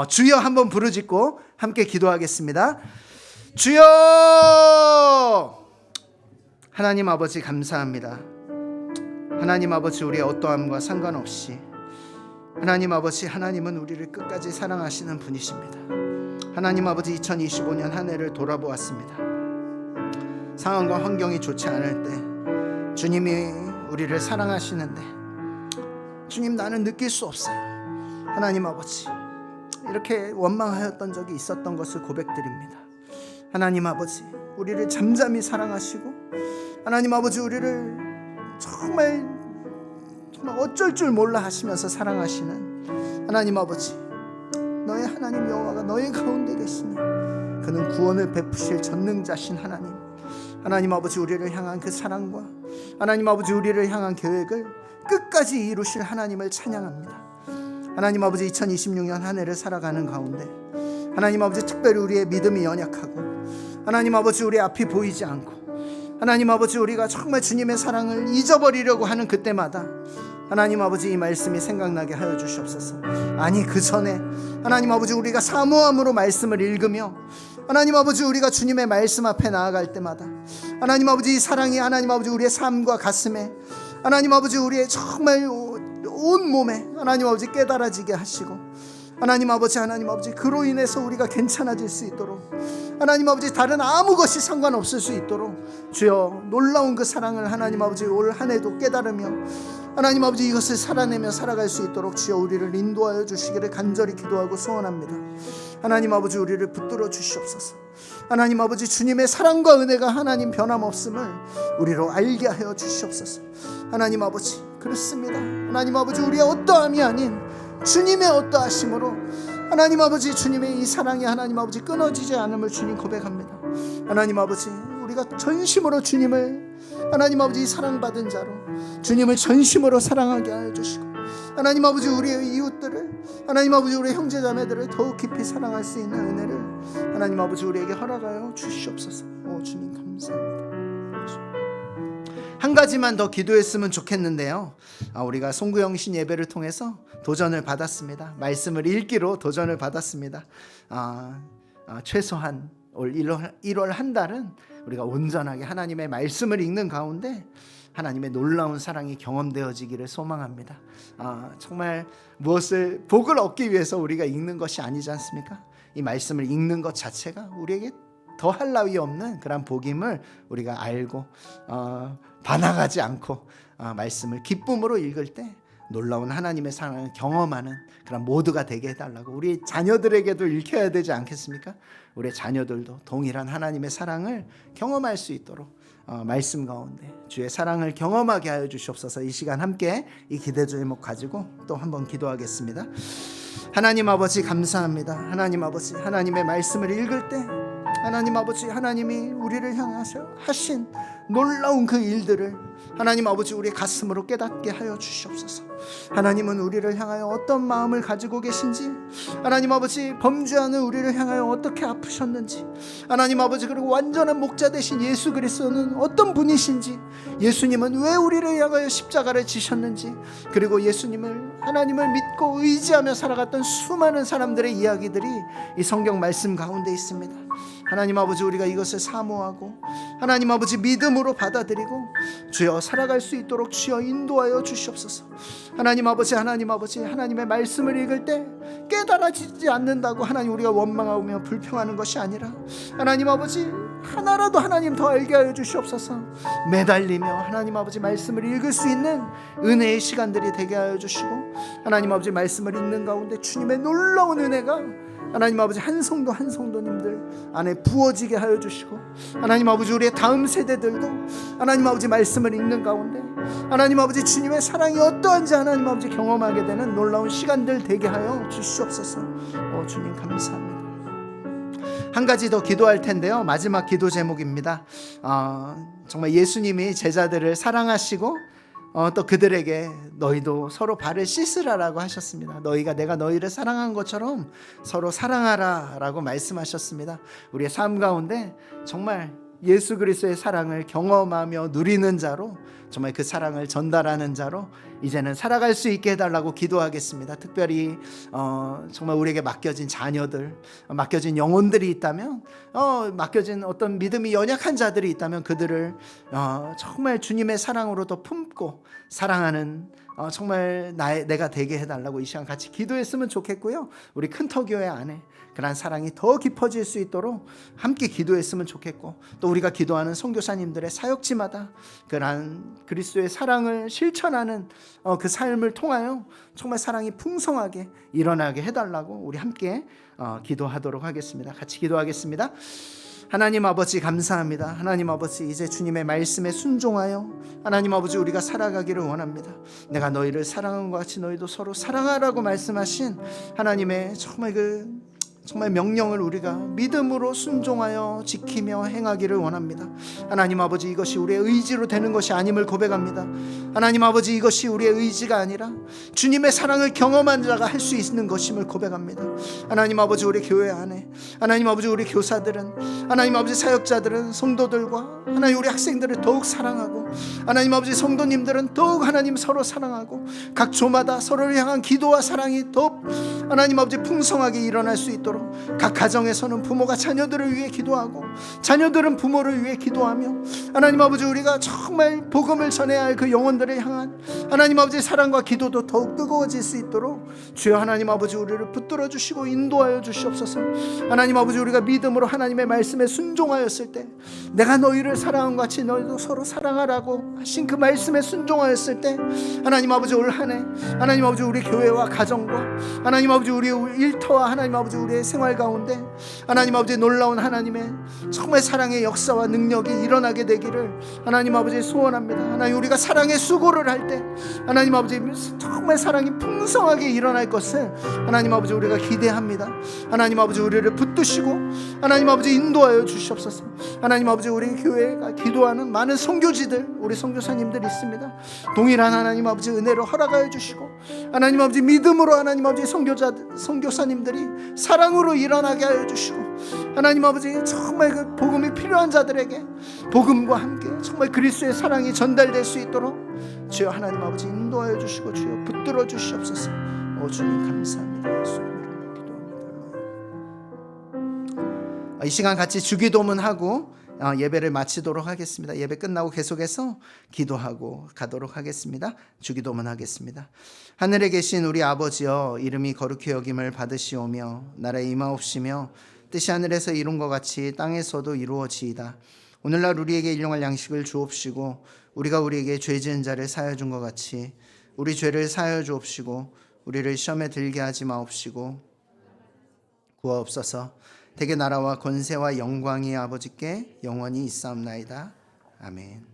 주여 한번 부르짖고 함께 기도하겠습니다. 주여! 하나님 아버지 감사합니다. 하나님 아버지 우리의 어떠함과 상관없이 하나님 아버지 하나님은 우리를 끝까지 사랑하시는 분이십니다. 하나님 아버지 2025년 한 해를 돌아보았습니다. 상황과 환경이 좋지 않을 때 주님이 우리를 사랑하시는데 주님 나는 느낄 수 없어요. 하나님 아버지 이렇게 원망하였던 적이 있었던 것을 고백드립니다. 하나님 아버지 우리를 잠잠히 사랑하시고 하나님 아버지 우리를 정말 어쩔 줄 몰라 하시면서 사랑하시는 하나님 아버지, 너의 하나님 여호와가 너의 가운데 계시니 그는 구원을 베푸실 전능자신 하나님, 하나님 아버지 우리를 향한 그 사랑과 하나님 아버지 우리를 향한 계획을 끝까지 이루실 하나님을 찬양합니다. 하나님 아버지 2026년 한 해를 살아가는 가운데 하나님 아버지 특별히 우리의 믿음이 연약하고 하나님 아버지 우리의 앞이 보이지 않고 하나님 아버지 우리가 정말 주님의 사랑을 잊어버리려고 하는 그때마다 하나님 아버지 이 말씀이 생각나게 하여 주시옵소서. 아니 그 전에 하나님 아버지 우리가 사모함으로 말씀을 읽으며 하나님 아버지 우리가 주님의 말씀 앞에 나아갈 때마다 하나님 아버지 이 사랑이 하나님 아버지 우리의 삶과 가슴에 하나님 아버지 우리의 정말 온 몸에 하나님 아버지 깨달아지게 하시고 하나님 아버지 그로 인해서 우리가 괜찮아질 수 있도록 하나님 아버지 다른 아무 것이 상관없을 수 있도록 주여 놀라운 그 사랑을 하나님 아버지 올 한 해도 깨달으며 하나님 아버지 이것을 살아내며 살아갈 수 있도록 주여 우리를 인도하여 주시기를 간절히 기도하고 소원합니다. 하나님 아버지 우리를 붙들어 주시옵소서. 하나님 아버지 주님의 사랑과 은혜가 하나님 변함없음을 우리로 알게 하여 주시옵소서. 하나님 아버지 그렇습니다. 하나님 아버지 우리의 어떠함이 아닌 주님의 어떠하심으로 하나님 아버지 주님의 이 사랑이 하나님 아버지 끊어지지 않음을 주님 고백합니다. 하나님 아버지 우리가 전심으로 주님을 하나님 아버지 사랑받은 자로 주님을 전심으로 사랑하게 하여 주시고 하나님 아버지 우리의 이웃들을 하나님 아버지 우리의 형제자매들을 더욱 깊이 사랑할 수 있는 은혜를 하나님 아버지 우리에게 허락하여 주시옵소서. 오 주님 감사합니다. 한 가지만 더 기도했으면 좋겠는데요. 우리가 송구영신 예배를 통해서 도전을 받았습니다. 말씀을 읽기로 도전을 받았습니다. 최소한 올 1월 한 달은 우리가 온전하게 하나님의 말씀을 읽는 가운데 하나님의 놀라운 사랑이 경험되어지기를 소망합니다. 정말 무엇을 복을 얻기 위해서 우리가 읽는 것이 아니지 않습니까? 이 말씀을 읽는 것 자체가 우리에게 더할 나위 없는 그런 복임을 우리가 알고 반항하지 않고 말씀을 기쁨으로 읽을 때 놀라운 하나님의 사랑을 경험하는 그런 모두가 되게 해달라고 우리 자녀들에게도 읽혀야 되지 않겠습니까? 우리 자녀들도 동일한 하나님의 사랑을 경험할 수 있도록 말씀 가운데 주의 사랑을 경험하게 하여 주시옵소서. 이 시간 함께 이 기대 제목 가지고 또 한번 기도하겠습니다. 하나님 아버지 감사합니다. 하나님 아버지, 하나님의 말씀을 읽을 때 하나님 아버지, 하나님이 우리를 향하셔 하신 놀라운 그 일들을 하나님 아버지 우리의 가슴으로 깨닫게 하여 주시옵소서. 하나님은 우리를 향하여 어떤 마음을 가지고 계신지, 하나님 아버지 범죄하는 우리를 향하여 어떻게 아프셨는지, 하나님 아버지 그리고 완전한 목자 되신 예수 그리스도는 어떤 분이신지, 예수님은 왜 우리를 향하여 십자가를 지셨는지, 그리고 예수님을 하나님을 믿고 의지하며 살아갔던 수많은 사람들의 이야기들이 이 성경 말씀 가운데 있습니다. 하나님 아버지 우리가 이것을 사모하고 하나님 아버지 믿음으로 받아들이고 주여 살아갈 수 있도록 주여 인도하여 주시옵소서. 하나님 아버지, 하나님 아버지, 하나님의 말씀을 읽을 때 깨달아지지 않는다고 하나님 우리가 원망하며 불평하는 것이 아니라 하나님 아버지 하나라도 하나님 더 알게 하여 주시옵소서. 매달리며 하나님 아버지 말씀을 읽을 수 있는 은혜의 시간들이 되게 하여 주시고, 하나님 아버지 말씀을 읽는 가운데 주님의 놀라운 은혜가 하나님 아버지 한 성도 한 성도님들 안에 부어지게 하여 주시고, 하나님 아버지 우리의 다음 세대들도 하나님 아버지 말씀을 읽는 가운데 하나님 아버지 주님의 사랑이 어떠한지 하나님 아버지 경험하게 되는 놀라운 시간들 되게 하여 주시옵소서. 주님 감사합니다. 한 가지 더 기도할 텐데요, 마지막 기도 제목입니다. 정말 예수님이 제자들을 사랑하시고 또 그들에게 너희도 서로 발을 씻으라라고 하셨습니다. 너희가 내가 너희를 사랑한 것처럼 서로 사랑하라 라고 말씀하셨습니다. 우리의 삶 가운데 정말 예수 그리스도의 사랑을 경험하며 누리는 자로, 정말 그 사랑을 전달하는 자로 이제는 살아갈 수 있게 해달라고 기도하겠습니다. 특별히 정말 우리에게 맡겨진 자녀들, 맡겨진 영혼들이 있다면, 맡겨진 어떤 믿음이 연약한 자들이 있다면 그들을 정말 주님의 사랑으로 더 품고 사랑하는 정말 내가 되게 해달라고 이 시간 같이 기도했으면 좋겠고요. 우리 큰터교회 안에 그러한 사랑이 더 깊어질 수 있도록 함께 기도했으면 좋겠고, 또 우리가 기도하는 선교사님들의 사역지마다 그러한 그리스도의 사랑을 실천하는 그 삶을 통하여 정말 사랑이 풍성하게 일어나게 해달라고 우리 함께 기도하도록 하겠습니다. 같이 기도하겠습니다. 하나님 아버지 감사합니다. 하나님 아버지 이제 주님의 말씀에 순종하여 하나님 아버지 우리가 살아가기를 원합니다. 내가 너희를 사랑한 것 같이 너희도 서로 사랑하라고 말씀하신 하나님의 정말 명령을 우리가 믿음으로 순종하여 지키며 행하기를 원합니다. 하나님 아버지 이것이 우리의 의지로 되는 것이 아님을 고백합니다. 하나님 아버지 이것이 우리의 의지가 아니라 주님의 사랑을 경험한 자가 할 수 있는 것임을 고백합니다. 하나님 아버지 우리 교회 안에 하나님 아버지 우리 교사들은 하나님 아버지 사역자들은 성도들과 하나님 우리 학생들을 더욱 사랑하고, 하나님 아버지 성도님들은 더욱 하나님 서로 사랑하고 각 조마다 서로를 향한 기도와 사랑이 더 하나님 아버지 풍성하게 일어날 수 있도록 각 가정에서는 부모가 자녀들을 위해 기도하고 자녀들은 부모를 위해 기도하며 하나님 아버지 우리가 정말 복음을 전해야 할 그 영혼들을 향한 하나님 아버지 사랑과 기도도 더욱 뜨거워질 수 있도록 주여 하나님 아버지 우리를 붙들어 주시고 인도하여 주시옵소서. 하나님 아버지 우리가 믿음으로 하나님의 말씀에 순종하였을 때, 내가 너희를 사랑한 것 같이 너희도 서로 사랑하라고 하신 그 말씀에 순종하였을 때 하나님 아버지 올 한 해 하나님 아버지 우리 교회와 가정과 하나님 아버지 우리 일터와 하나님 아버지 우리의 생활 가운데 하나님 아버지 놀라운 하나님의 정말 사랑의 역사와 능력이 일어나게 되기를 하나님 아버지 소원합니다. 하나님 우리가 사랑의 수고를 할 때 하나님 아버지 정말 사랑이 풍성하게 일어날 것을 하나님 아버지 우리가 기대합니다. 하나님 아버지 우리를 붙드시고 하나님 아버지 인도하여 주시옵소서. 하나님 아버지 우리 교회가 기도하는 많은 선교지들, 우리 선교사님들이 있습니다. 동일한 하나님 아버지 은혜로 허락하여 주시고 하나님 아버지 믿음으로 하나님 아버지 선교사님들이 사랑으로 일어나게 하여 주시고, 하나님 아버지 정말 그 복음이 필요한 자들에게 복음과 함께 정말 그리스도의 사랑이 전달될 수 있도록 주여 하나님 아버지 인도하여 주시고 주여 붙들어 주시옵소서. 주님 감사합니다. 예수 이름으로 기도합니다. 이 시간 같이 주기도문하고 예배를 마치도록 하겠습니다. 예배 끝나고 계속해서 기도하고 가도록 하겠습니다. 주기도문 하겠습니다. 하늘에 계신 우리 아버지여, 이름이 거룩히 여김을 받으시오며 나라에 임하옵시며 뜻이 하늘에서 이룬 것 같이 땅에서도 이루어지이다. 오늘날 우리에게 일용할 양식을 주옵시고 우리가 우리에게 죄 지은 자를 사하여 준 것 같이 우리 죄를 사하여 주옵시고 우리를 시험에 들게 하지 마옵시고 구하옵소서. 대개 나라와 권세와 영광이 아버지께 영원히 있사옵나이다. 아멘.